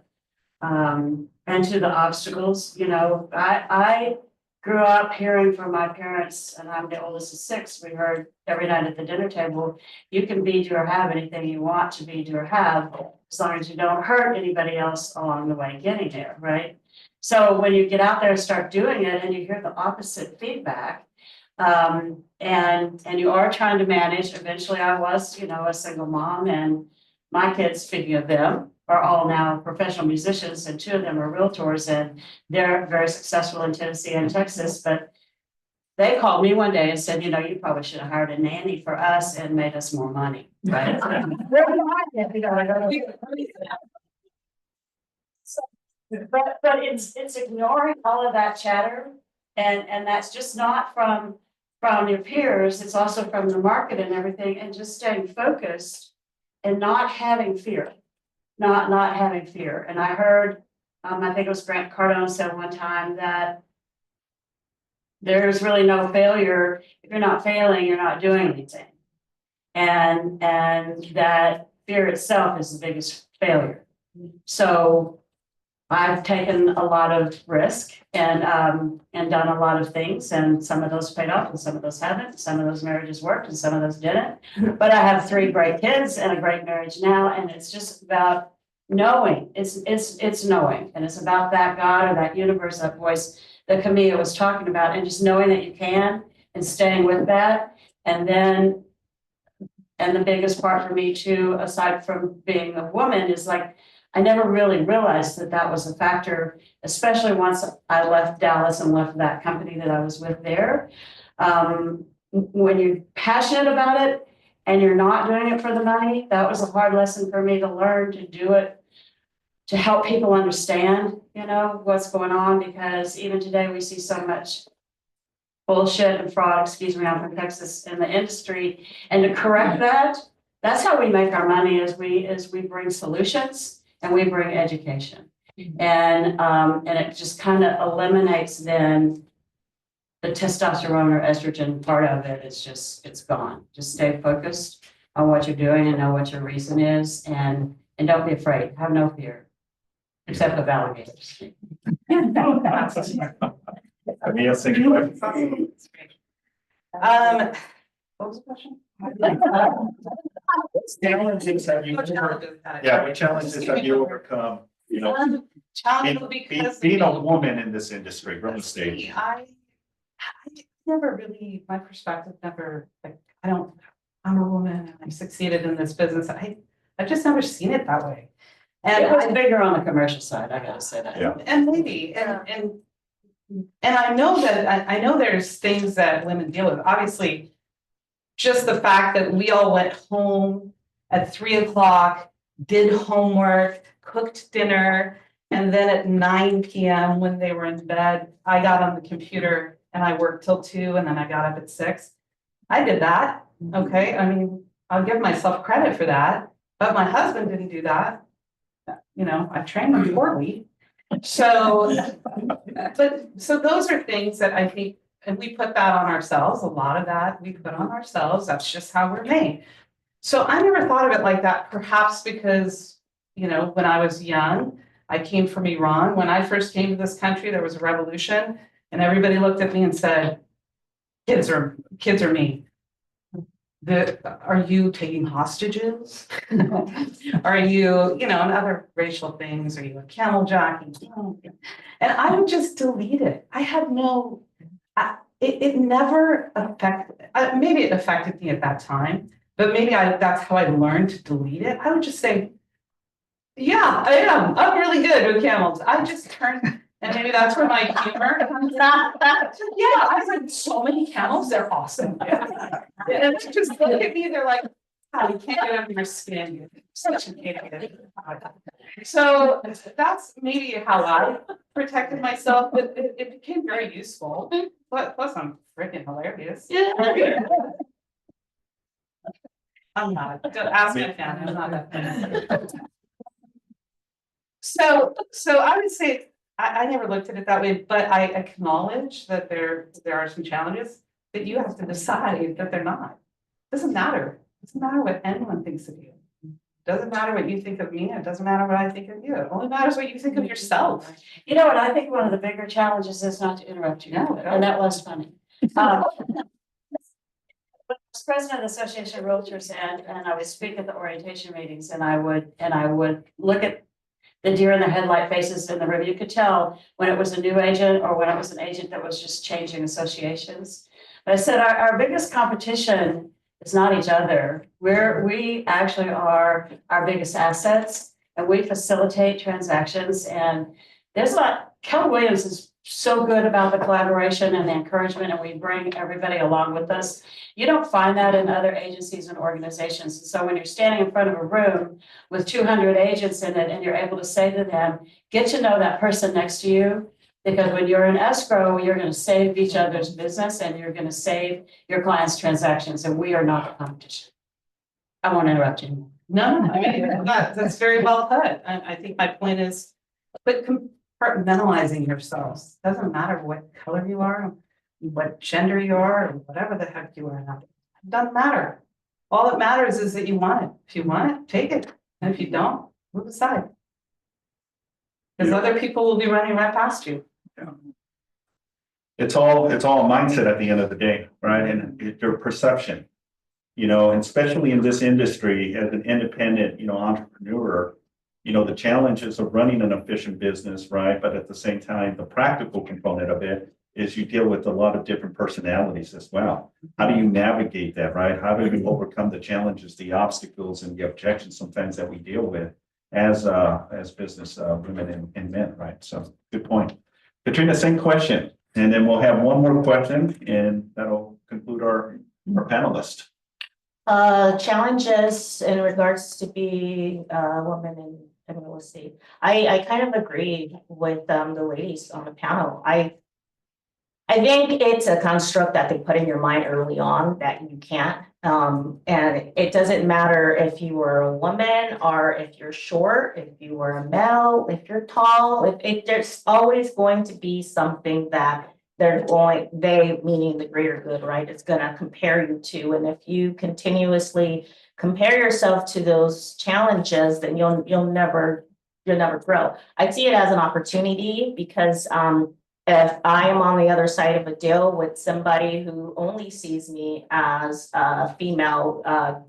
[SPEAKER 11] obstacles. I grew up hearing from my parents, and I'm the oldest of 6. We heard every night at the dinner table, you can be, do, or have anything you want to be, do, or have, as long as you don't hurt anybody else along the way getting there, right? So when you get out there and start doing it and you hear the opposite feedback, and you are trying to manage, eventually I was, a single mom, and my kids, speaking of them, are all now professional musicians, and 2 of them are realtors, and they're very successful in Tennessee and Texas. But they called me one day and said, you probably should have hired a nanny for us and made us more money, right? But it's ignoring all of that chatter, and that's just not from your peers, it's also from the market and everything, and just staying focused and not having fear. Not having fear. And I heard, I think it was Grant Cardone said one time that there's really no failure. If you're not failing, you're not doing anything. And that fear itself is the biggest failure. So I've taken a lot of risk and done a lot of things, and some of those paid off and some of those haven't. Some of those marriages worked and some of those didn't. But I have 3 great kids and a great marriage now, and it's just about knowing. It's knowing, and it's about that God or that universe, that voice that Camilla was talking about, and just knowing that you can and staying with that. And then, and the biggest part for me too, aside from being a woman, is like, I never really realized that was a factor, especially once I left Dallas and left that company that I was with there. When you're passionate about it and you're not doing it for the money, that was a hard lesson for me to learn, to do it, to help people understand, what's going on, because even today we see so much bullshit and fraud, I'm from Texas, in the industry. And to correct that, that's how we make our money, is we bring solutions. And we bring education, and it just kind of eliminates then the testosterone or estrogen part of it. It's gone. Just stay focused on what you're doing and know what your reason is, and don't be afraid. Have no fear, except of alligators.
[SPEAKER 10] What was the question?
[SPEAKER 1] What challenges have you what challenges have you overcome, being a woman in this industry, real estate?
[SPEAKER 10] I never really, my perspective never, I'm a woman and I succeeded in this business. I've just never seen it that way.
[SPEAKER 11] It
[SPEAKER 10] And
[SPEAKER 11] was
[SPEAKER 10] I,
[SPEAKER 11] bigger on the commercial side, I gotta say that.
[SPEAKER 1] Yeah.
[SPEAKER 10] and maybe, and I know that, I know there's things that women deal with, obviously. Just the fact that we all went home at 3 o'clock, did homework, cooked dinner. And then at 9 p.m. when they were in bed, I got on the computer and I worked till 2 and then I got up at 6. I did that, okay, I mean, I'll give myself credit for that, but my husband didn't do that. You know, I trained him poorly. So, so those are things that I think, and we put that on ourselves, a lot of that we put on ourselves, that's just how we're made. So I never thought of it like that, perhaps because, you know, when I was young, I came from Iran. When I first came to this country, there was a revolution and everybody looked at me and said, kids are mean. Are you taking hostages? Are you, you know, and other racial things? Are you a camel jacking? And I would just delete it. I had no, it never affected, maybe it affected me at that time, but maybe that's how I learned to delete it. I would just say, yeah, I am. I'm really good with camels. I just turned, and maybe that's where my humor comes out. Yeah, I said, so many camels, they're awesome. And they just look at me, they're like, oh, you can't get under your skin. You're such an idiot. So that's maybe how I protected myself, but it became very useful. But plus I'm freaking hilarious. I'm not, don't ask my family, I'm not that funny. So I would say, I never looked at it that way, but I acknowledge that there are some challenges, but you have to decide that they're not. Doesn't matter. Doesn't matter what anyone thinks of you. Doesn't matter what you think of me. It doesn't matter what I think of you. It only matters what you think of yourself.
[SPEAKER 11] You know what, I think one of the bigger challenges is not to interrupt you,
[SPEAKER 10] No,
[SPEAKER 11] and that was funny. When I was president of the Association of Realtors and I would speak at the orientation meetings and I would look at the deer in the headlight faces in the room. You could tell when it was a new agent or when it was an agent that was just changing associations. But I said, our biggest competition is not each other. We actually are our biggest assets and we facilitate transactions. And there's a lot, Keller Williams is so good about the collaboration and the encouragement, and we bring everybody along with us. You don't find that in other agencies and organizations. And so when you're standing in front of a room with 200 agents in it and you're able to say to them, get to know that person next to you, because when you're in escrow, you're going to save each other's business and you're going to save your clients' transactions, and we are not the competition. I won't interrupt you.
[SPEAKER 10] No, I mean, that's very well put. I think my point is, quit compartmentalizing yourselves. Doesn't matter what color you are, what gender you are, or whatever the heck you are. It doesn't matter. All that matters is that you want it. If you want it, take it. And if you don't, move aside. Because other people will be running right past you.
[SPEAKER 1] It's all a mindset at the end of the day, right? And your perception, you know, and especially in this industry as an independent, you know, entrepreneur, you know, the challenges of running an efficient business, right? But at the same time, the practical component of it is you deal with a lot of different personalities as well. How do you navigate that, right? How do you overcome the challenges, the obstacles and the objections sometimes that we deal with as business women and men, right? So good point. Katrina, same question. And then we'll have one more question and that'll conclude our panelist.
[SPEAKER 12] Challenges in regards to being a woman in real estate. I kind of agree with the ladies on the panel. I think it's a construct that they put in your mind early on that you can't. And it doesn't matter if you were a woman or if you're short, if you were a male, if you're tall, if there's always going to be something that they meaning the greater good, right? It's gonna compare you to. And if you continuously compare yourself to those challenges, then you'll never grow. I see it as an opportunity because if I am on the other side of a deal with somebody who only sees me as a female,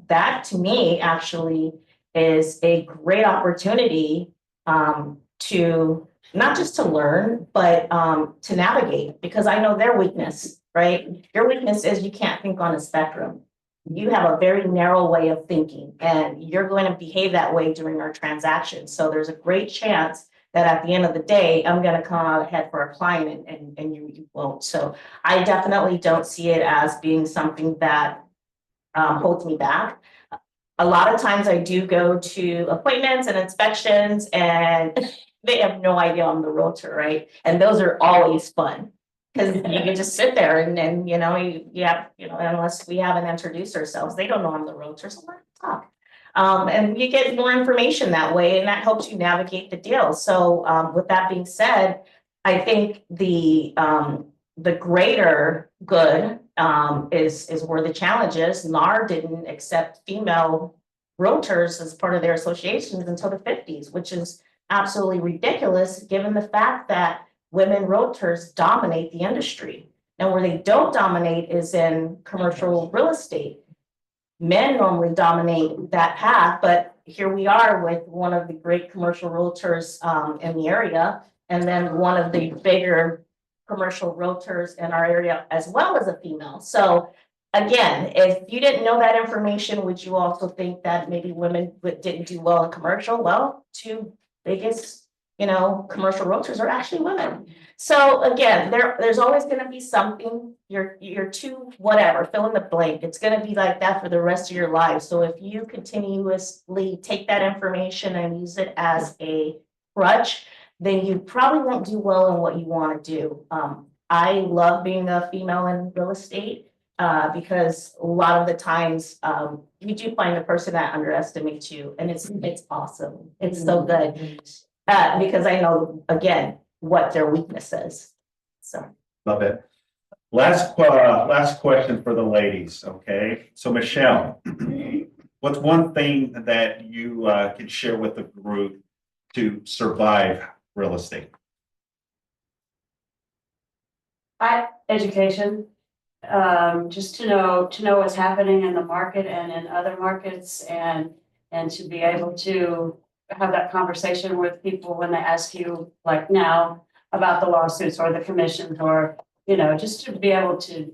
[SPEAKER 12] that to me actually is a great opportunity to not just to learn, but to navigate, because I know their weakness, right? Your weakness is you can't think on a spectrum. you have a very narrow way of thinking and you're going to behave that way during our transaction. So there's a great chance that at the end of the day, I'm going to come out ahead for a client and you won't. So I definitely don't see it as being something that holds me back. A lot of times I do go to appointments and inspections and they have no idea I'm the realtor, right? And those are always fun. Because you can just sit there and then, you know, you have, you know, unless we haven't introduced ourselves, they don't know I'm the realtor, so let's talk. And you get more information that way, and that helps you navigate the deal. So with that being said, I think the greater good is where the challenge is. NAR didn't accept female realtors as part of their associations until the 50s, which is absolutely ridiculous given the fact that women realtors dominate the industry. And where they don't dominate is in commercial real estate. Men normally dominate that path, but here we are with one of the great commercial realtors in the area, and then one of the bigger commercial realtors in our area as well as a female. So again, if you didn't know that information, would you also think that maybe women didn't do well in commercial? Well, two biggest, you know, commercial realtors are actually women. So again, there's always going to be something, you're too whatever, fill in the blank. It's going to be like that for the rest of your life. So if you continuously take that information and use it as a crutch, then you probably won't do well in what you want to do. I love being a female in real estate because a lot of the times you do find a person that underestimates you, and it's awesome. It's so good. Because I know, again, what their weakness is. So.
[SPEAKER 1] Love it. Last question for the ladies, okay? So Michelle, what's one thing that you can share with the group to survive real estate?
[SPEAKER 11] Education, just to know what's happening in the market and in other markets, and to be able to have that conversation with people when they ask you, like now, about the lawsuits or the commissions, or, you know, just to be able to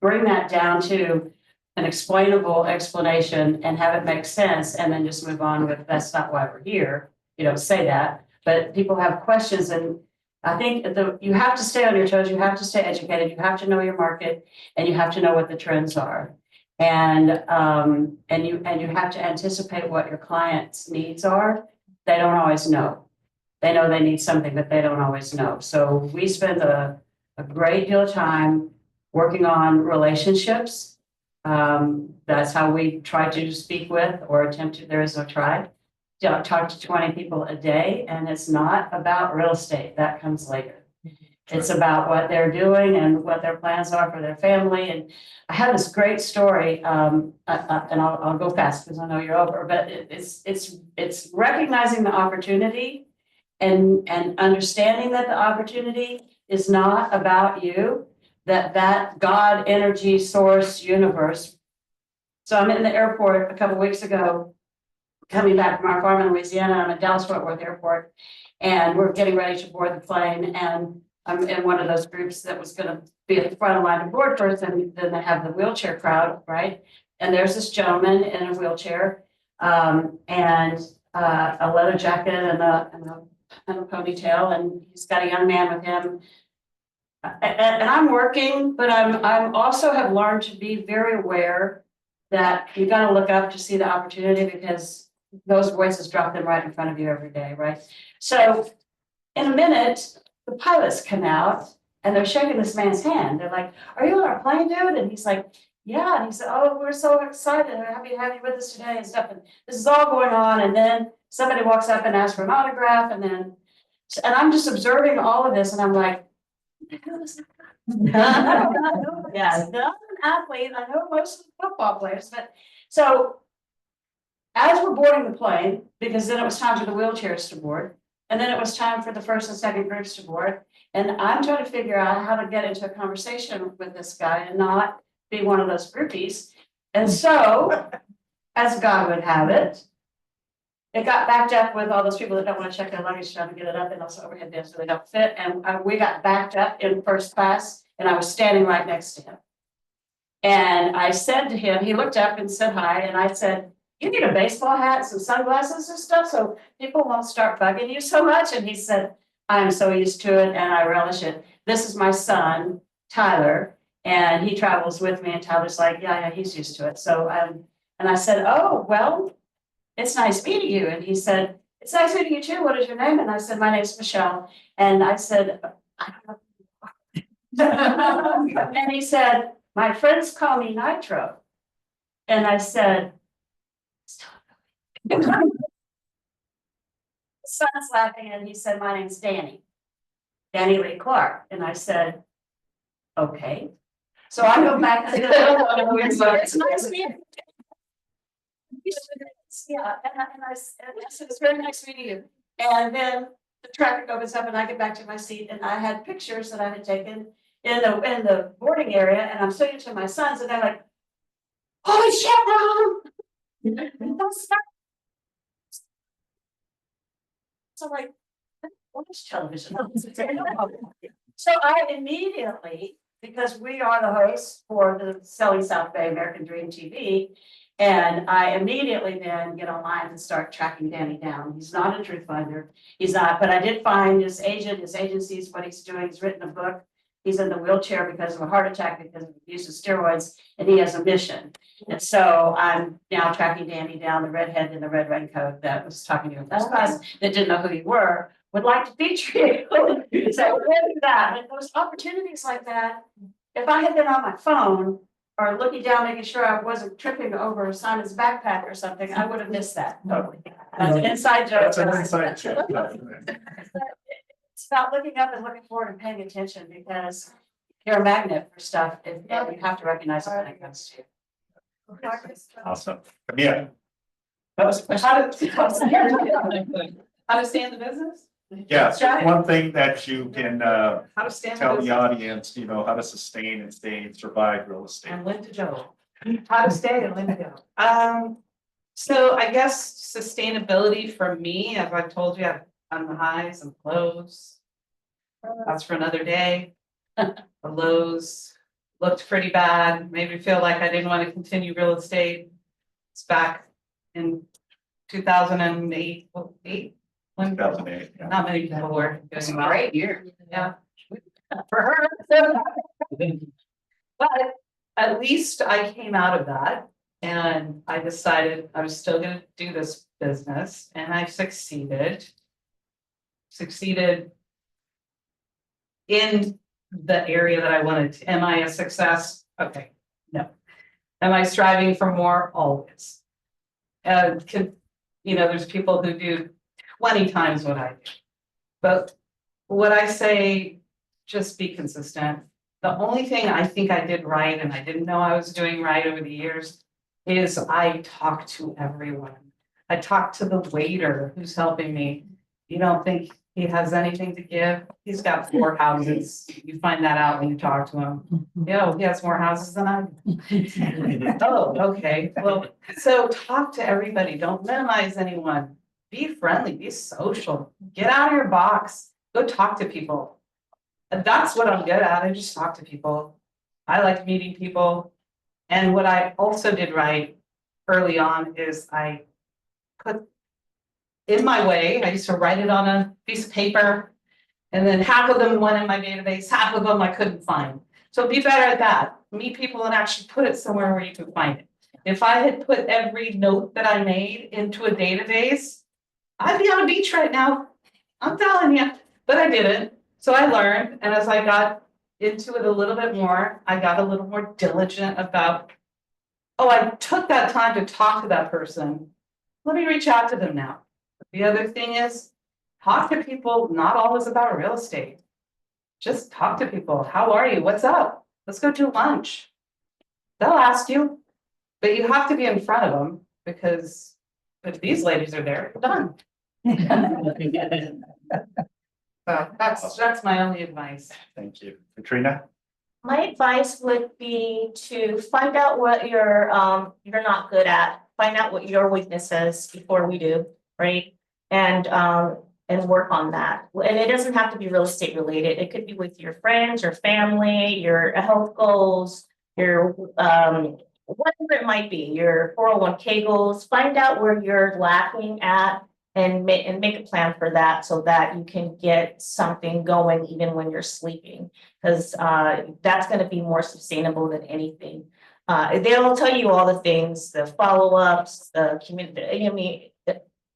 [SPEAKER 11] bring that down to an explainable explanation and have it make sense, and then just move on with, that's not why we're here. You don't say that, but people have questions, and I think you have to stay on your toes, you have to stay educated, you have to know your market, and you have to know what the trends are. And you have to anticipate what your clients' needs are. They don't always know. They know they need something, but they don't always know. So we spend a great deal of time working on relationships. That's how we try to speak with or attempt to, there is no try. Talk to 20 people a day, and it's not about real estate. That comes later. It's about what they're doing and what their plans are for their family. And I have this great story, and I'll go fast because I know you're over, but it's recognizing the opportunity and understanding that the opportunity is not about you, that God, energy, source, universe. So I'm in the airport a couple of weeks ago, coming back from our farm in Louisiana. I'm at Dallas-Fort Worth Airport, and we're getting ready to board the plane, and I'm in one of those groups that was going to be at the front of the line to board first, and then they have the wheelchair crowd, right? And there's this gentleman in a wheelchair, and a leather jacket and a ponytail, and he's got a young man with him. And I'm working, but I'm also have learned to be very aware that you got to look up to see the opportunity, because those voices drop them right in front of you every day, right? So in a minute, the pilots come out and they're shaking this man's hand. They're like, "Are you on our plane, dude?" And he's like, "Yeah." And he said, "Oh, we're so excited. We're happy to have you with us today," and stuff. And this is all going on. And then somebody walks up and asks for an autograph. And I'm just observing all of this. And I'm like, yeah, I'm an athlete. I know most of the football players, but so as we're boarding the plane, because then it was time for the wheelchairs to board, and then it was time for the first and second groups to board, and I'm trying to figure out how to get into a conversation with this guy and not be one of those groupies. And so, as God would have it, it got backed up with all those people that don't want to check their luggage, trying to get it up, and also overhead bins so they don't fit. And we got backed up in first class, and I was standing right next to him. And I said to him, he looked up and said hi, and I said, you need a baseball hat, some sunglasses and stuff, so people won't start bugging you so much. And he said, I'm so used to it and I relish it. This is my son, Tyler, and he travels with me, and Tyler's like, yeah, he's used to it. So, and I said, oh, well, it's nice meeting you. And he said, it's nice meeting you too. What is your name? And I said, my name's Michelle. And I said, I don't know. And he said, my friends call me Nitro. And I said, son's laughing, and he said, my name's Danny. Danny Lee Clark. And I said, okay. So I go back to it's nice meeting you. Yeah, and I said, yes, it's very nice meeting you. And then the traffic opens up and I get back to my seat, and I had pictures that I had taken in the boarding area, and I'm singing to my sons, and they're like, holy shit, Mom! Don't stop. So like, watch television. So I immediately, because we are the hosts for the Selling South Bay American Dream TV, and I immediately then get online and start tracking Danny down. He's not a truth finder. He's not, but I did find his agent, his agency is what he's doing. He's written a book. He's in the wheelchair because of a heart attack because of use of steroids, and he has a mission. And so I'm now tracking Danny down, the redhead in the red raincoat that was talking to you in first class, that didn't know who you were, would like to feature you. So we're doing that. And those opportunities like that, if I had been on my phone or looking down, making sure I wasn't tripping over Simon's backpack or something, I would have missed that totally. That's an inside joke.
[SPEAKER 1] That's an inside joke.
[SPEAKER 11] It's about looking up and looking forward and paying attention, because you're a magnet for stuff, and you have to recognize it when it comes to you.
[SPEAKER 1] Awesome. Yeah.
[SPEAKER 10] How to stay in the business?
[SPEAKER 1] Yeah, one thing that you can
[SPEAKER 10] How to stay in the
[SPEAKER 1] tell the
[SPEAKER 10] business?
[SPEAKER 1] audience, you know, how to sustain and stay and survive real estate.
[SPEAKER 10] And when to go. How to stay and when to go. So I guess sustainability for me, as I've told you, on the highs and lows. That's for another day. The lows looked pretty bad, made me feel like I didn't want to continue real estate. It's back in 2008, when
[SPEAKER 1] 2008. Yeah.
[SPEAKER 10] not many people were doing well.
[SPEAKER 4] Great year.
[SPEAKER 10] Yeah. For her. But at least I came out of that, and I decided I was still gonna do this business, and I succeeded. Succeeded in the area that I wanted to. Am I a success? Okay, no. Am I striving for more? Always. There's people who do 20 times what I do. But what I say, just be consistent. The only thing I think I did right, and I didn't know I was doing right over the years, is I talk to everyone. I talk to the waiter who's helping me. You don't think he has anything to give? He's got 4 houses. You find that out when you talk to him. He has more houses than I do. Oh, okay. Well, so talk to everybody. Don't minimize anyone. Be friendly, be social, get out of your box, go talk to people. And that's what I'm good at. I just talk to people. I like meeting people. And what I also did right early on is I put in my way, I used to write it on a piece of paper, and then half of them went in my database, half of them I couldn't find. So be better at that. Meet people and actually put it somewhere where you can find it. If I had put every note that I made into a database, I'd be on a beach right now. I'm telling you, but I didn't. So I learned, and as I got into it a little bit more, I got a little more diligent about, I took that time to talk to that person. Let me reach out to them now. The other thing is, talk to people, not always about real estate. Just talk to people. How are you? What's up? Let's go do lunch. They'll ask you, but you have to be in front of them, because if these ladies are there, we're done. So that's my only advice.
[SPEAKER 1] Thank you. Katrina?
[SPEAKER 12] My advice would be to find out what you're not good at. Find out what your weakness is before we do, right? And work on that. And it doesn't have to be real estate related. It could be with your friends, your family, your health goals, your, whatever it might be, your 401k goals, find out where you're lacking at and make a plan for that so that you can get something going even when you're sleeping. Because that's going to be more sustainable than anything. They'll tell you all the things, the follow-ups, the community. I mean,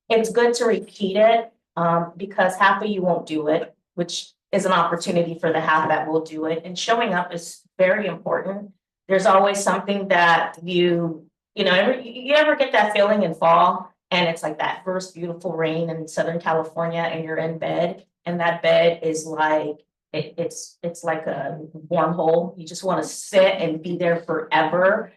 [SPEAKER 12] it's good to repeat it because half of you won't do it, which is an opportunity for the half that will do it. And showing up is very important. There's always something that you ever get that feeling in fall and it's like that first beautiful rain in Southern California and you're in bed and that bed is like, it's like a wormhole. You just want to sit and be there forever.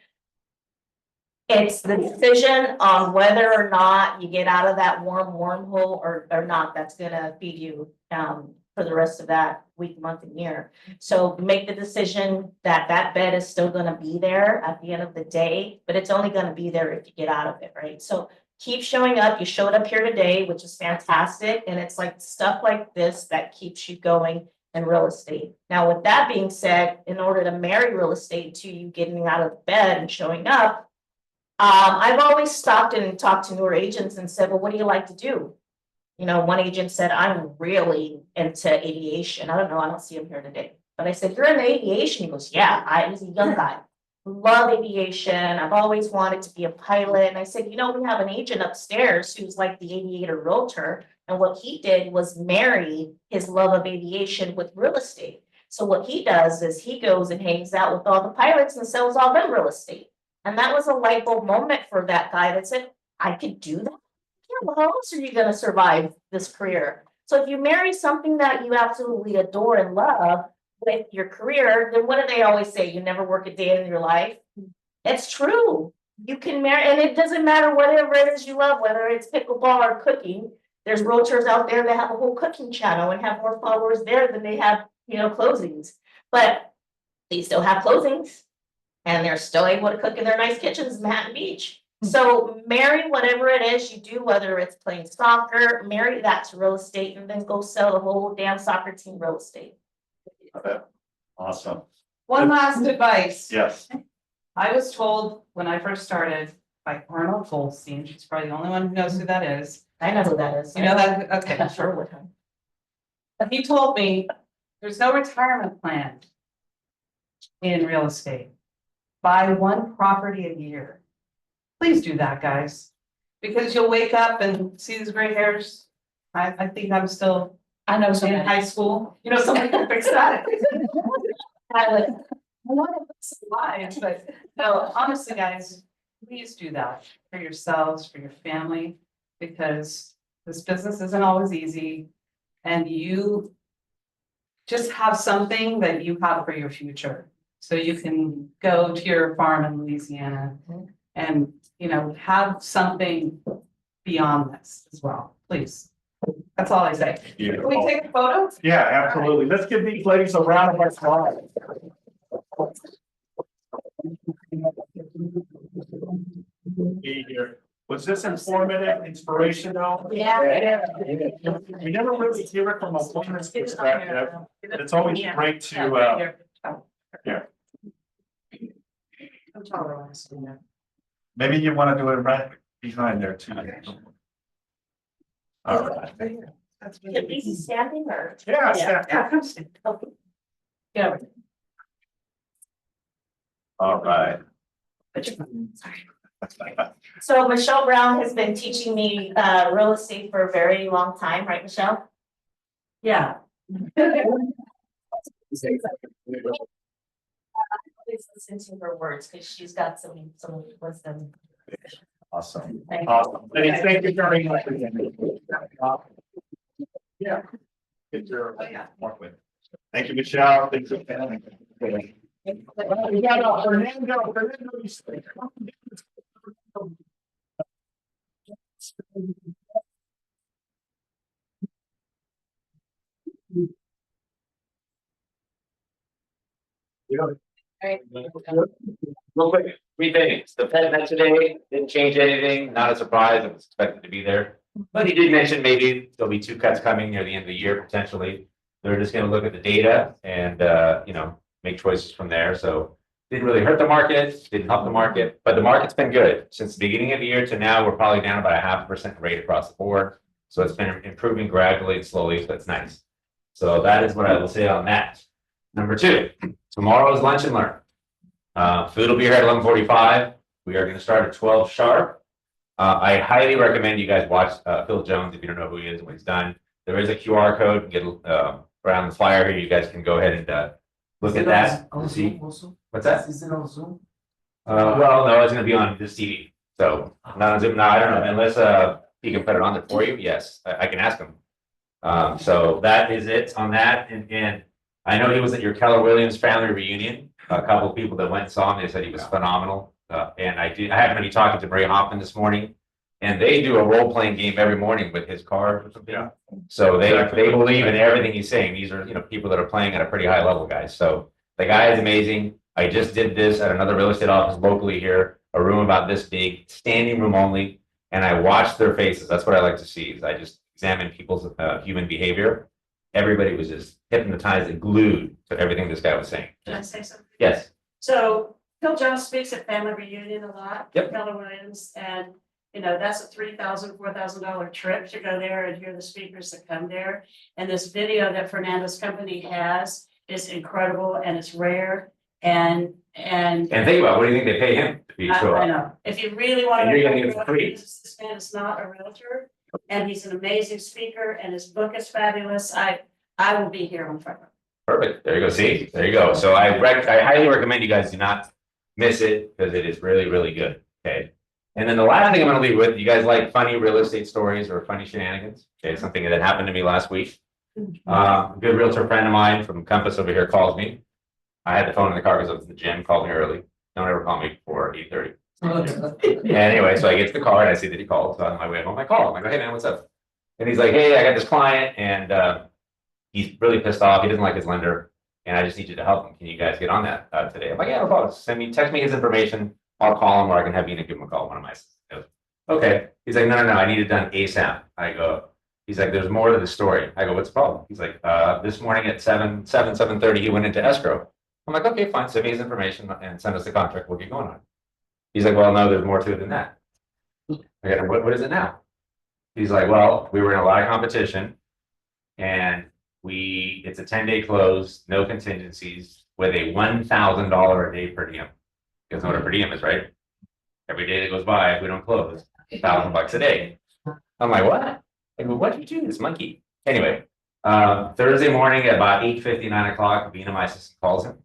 [SPEAKER 12] It's the decision on whether or not you get out of that wormhole or not that's gonna feed you for the rest of that week, month, and year. So make the decision that that bed is still gonna be there at the end of the day, but it's only gonna be there if you get out of it, right? So keep showing up. You showed up here today, which is fantastic. And it's like stuff like this that keeps you going in real estate. Now, with that being said, in order to marry real estate to you getting out of bed and showing up, I've always stopped and talked to newer agents and said, well, what do you like to do? You know, one agent said, I'm really into aviation. I don't know, I don't see him here today. But I said, you're into aviation? He goes, yeah, he's a young guy. Love aviation. I've always wanted to be a pilot. And I said, you know, we have an agent upstairs who's like the aviator realtor. And what he did was marry his love of aviation with real estate. So what he does is he goes and hangs out with all the pilots and sells all them real estate. And that was a light bulb moment for that guy that said, I could do that. Yeah, well, how else are you going to survive this career? So if you marry something that you absolutely adore and love with your career, then what do they always say? You never work a day in your life. It's true. You can marry, and it doesn't matter whatever it is you love, whether it's pickleball or cooking. There's realtors out there that have a whole cooking channel and have more followers there than they have, closings. But they still have closings. And they're still able to cook in their nice kitchens in Manhattan Beach. So marry whatever it is you do, whether it's playing soccer, marry that to real estate and then go sell the whole damn soccer team real estate.
[SPEAKER 1] Okay. Awesome.
[SPEAKER 10] One last advice.
[SPEAKER 1] Yes.
[SPEAKER 10] I was told when I first started by Arnold Goldstein, she's probably the only one who knows who that is.
[SPEAKER 12] I know who that is.
[SPEAKER 10] You know that? Okay.
[SPEAKER 12] I'm sure with him.
[SPEAKER 10] But he told me there's no retirement plan in real estate. Buy one property a year. Please do that, guys, because you'll wake up and see these gray hairs. I think I'm still, I know, in high school, somebody can fix that. I want to fix the lives, but no, honestly, guys, please do that for yourselves, for your family, because this business isn't always easy. And you just have something that you have for your future. So you can go to your farm in Louisiana and, have something beyond this as well, please. That's all I say. Can we take a photo?
[SPEAKER 1] Yeah, absolutely. Let's give these ladies a round of applause. Here. Was this informative, inspirational?
[SPEAKER 12] Yeah.
[SPEAKER 1] We never really hear it from a woman's perspective. It's always great to, yeah. Maybe you want to do it right behind there too. All right.
[SPEAKER 12] Is he standing or?
[SPEAKER 1] Yeah,
[SPEAKER 12] Yeah, come stand. Okay. Yeah.
[SPEAKER 1] all right.
[SPEAKER 12] So Michelle Brown has been teaching me real estate for a very long time, right, Michelle? Yeah. Always listen to her words because she's got some wisdom.
[SPEAKER 1] Awesome.
[SPEAKER 12] Thank you.
[SPEAKER 1] Awesome. Thank you very much. Yeah. Get your mark with. Thank you, Michelle. Thank you. We got Fernando. Fernando, you stay.
[SPEAKER 13] Real quick, 3 things. The Fed met today, didn't change anything, not a surprise, it was expected to be there. But he did mention maybe there'll be 2 cuts coming near the end of the year potentially. They're just gonna look at the data and make choices from there. So Didn't really hurt the market, didn't help the market, but the market's been good. Since the beginning of the year to now, we're probably down about a 0.5% rate across the board. So it's been improving gradually and slowly, so it's nice. So that is what I will say on that. Number two, tomorrow's lunch and learn. Food will be here at 11:45. We are going to start at 12 sharp. I highly recommend you guys watch Phil Jones if you don't know who he is and what he's done. There is a QR code. Get around the flyer here. You guys can go ahead and look at that. See what's that?
[SPEAKER 9] Is it on Zoom?
[SPEAKER 13] Well, no, it's going to be on this TV. So not on Zoom. No, I don't know unless he can put it on there for you. Yes, I can ask him. So that is it on that. And I know he was at your Keller Williams family reunion. A couple of people that went and saw him, they said he was phenomenal. And I happened to be talking to Marie Hoffman this morning, and they do a role-playing game every morning with his card or something. So they believe in everything he's saying. These are, people that are playing at a pretty high level, guys. So the guy is amazing. I just did this at another real estate office locally here, a room about this big, standing room only, and I watched their faces. That's what I like to see. Is I just examine people's human behavior. Everybody was just hypnotized and glued to everything this guy was saying.
[SPEAKER 11] Can I say something?
[SPEAKER 13] Yes.
[SPEAKER 11] So Phil Jones speaks at family reunion a lot.
[SPEAKER 13] Yep.
[SPEAKER 11] Keller Williams, and that's a $3,000, $4,000 trip to go there and hear the speakers that come there. And this video that Fernando's company has is incredible and it's rare. And
[SPEAKER 13] think about what do you think they pay him to be show
[SPEAKER 11] I
[SPEAKER 13] up?
[SPEAKER 11] know, if you really want
[SPEAKER 13] And
[SPEAKER 11] to.
[SPEAKER 13] you're gonna get it for free.
[SPEAKER 11] This man is not a realtor and he's an amazing speaker and his book is fabulous. I will be here on Friday.
[SPEAKER 13] Perfect. There you go. See, there you go. So I highly recommend you guys do not miss it because it is really, really good. Okay. And then the last thing I'm going to leave with, you guys like funny real estate stories or funny shenanigans? Okay. Something that happened to me last week. A good realtor friend of mine from Compass over here calls me. I had the phone in the car because I was at the gym, called me early. Don't ever call me before 8:30. Anyway, so I get to the car and I see that he called. So on my way home, I call him. I go, hey man, what's up? And he's like, hey, I got this client and he's really pissed off. He doesn't like his lender. And I just need you to help him. Can you guys get on that today? I'm like, yeah, no problem. Text me his information. I'll call him or I can have Ina give him a call. One of my assistants. Okay. He's like, no, I need it done ASAP. I go, he's like, there's more to the story. I go, what's the problem? He's like, this morning at 7:30, he went into escrow. I'm like, okay, fine. Send me his information and send us the contract. We'll get going on it. He's like, well, no, there's more to it than that. I go, what is it now? He's like, well, we were in a lot of competition and it's a 10-day close, no contingencies, with a $1,000 a day per diem. You guys know what a per diem is, right? Every day that goes by, if we don't close, $1,000 a day. I'm like, what? I go, what did you do, this monkey? Anyway, Thursday morning at about 8:50, 9 o'clock, Vina, my assistant, calls him.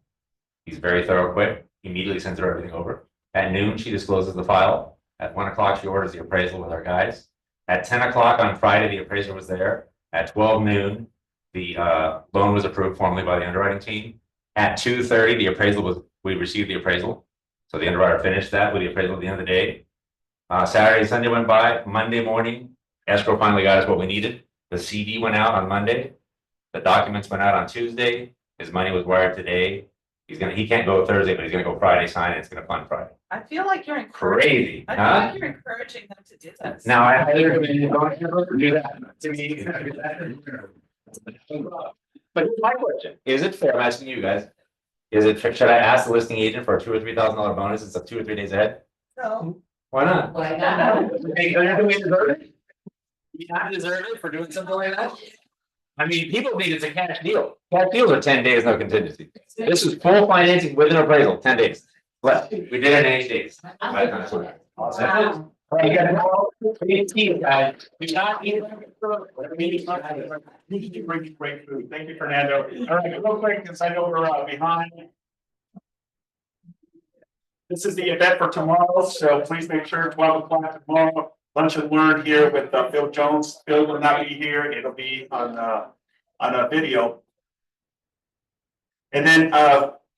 [SPEAKER 13] He's very thorough, quick. He immediately sends her everything over. At noon, she discloses the file. At 1 o'clock, she orders the appraisal with our guys. At 10 o'clock on Friday, the appraiser was there. At 12 noon, the loan was approved formally by the underwriting team. At 2:30, we received the appraisal. So the underwriter finished that with the appraisal at the end of the day. Saturday, Sunday went by. Monday morning, escrow finally got us what we needed. The CD went out on Monday. The documents went out on Tuesday. His money was wired today. He can't go Thursday, but he's gonna go Friday, sign it. It's gonna fund Friday.
[SPEAKER 10] I feel like you're
[SPEAKER 13] Crazy,
[SPEAKER 10] I feel
[SPEAKER 13] huh?
[SPEAKER 10] like you're encouraging them to do this.
[SPEAKER 13] Now, I highly recommend you don't ever do that to me. But here's my question. Is it fair? I'm asking you guys. Should I ask the listing agent for a $2,000 or $3,000 bonus instead of 2 or 3 days ahead?
[SPEAKER 8] No.
[SPEAKER 13] Why not?
[SPEAKER 4] Why not?
[SPEAKER 13] Do we deserve it? Do we not deserve it for doing something like that? I mean, people think it's a cash deal. Cash deals are 10 days, no contingency. This is full financing with an appraisal, 10 days. Left. We did it in 8 days.
[SPEAKER 4] Wow.
[SPEAKER 13] You gotta know, guys. Do not eat.
[SPEAKER 1] Great food. Thank you, Fernando. All right, real quick, because I know we're behind. This is the event for tomorrow, so please make sure 12 o'clock tomorrow, lunch and learn here with Phil Jones. Phil will not be here. It'll be on a video. And then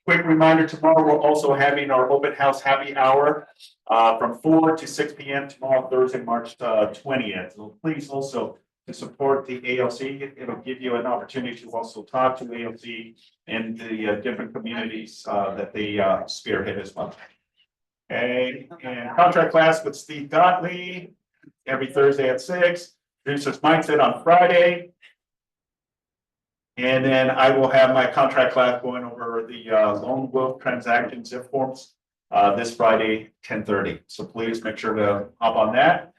[SPEAKER 1] quick reminder, tomorrow we're also having our open house happy hour from 4 to 6 p.m. tomorrow, Thursday, March 20th. So please also to support the ALC. It'll give you an opportunity to also talk to ALC and the different communities that they spearhead as well. Okay, and contract class with Steve Gottlieb every Thursday at 6. Producers Mindset on Friday. And then I will have my contract class going over the loan book transaction zip forms this Friday, 10:30. So please make sure to hop on that.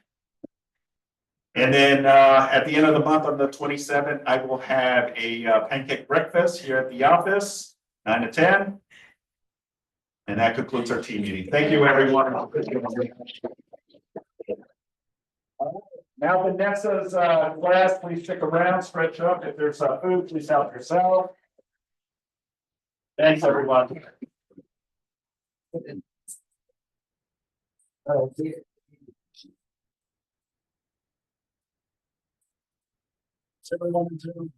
[SPEAKER 1] And then at the end of the month, on the 27th, I will have a pancake breakfast here at the office, 9 to 10. And that concludes our team meeting. Thank you, everyone. Now Vanessa's class, please stick around, stretch up. If there's food, please help yourself. Thanks, everyone. Everyone in Zoom.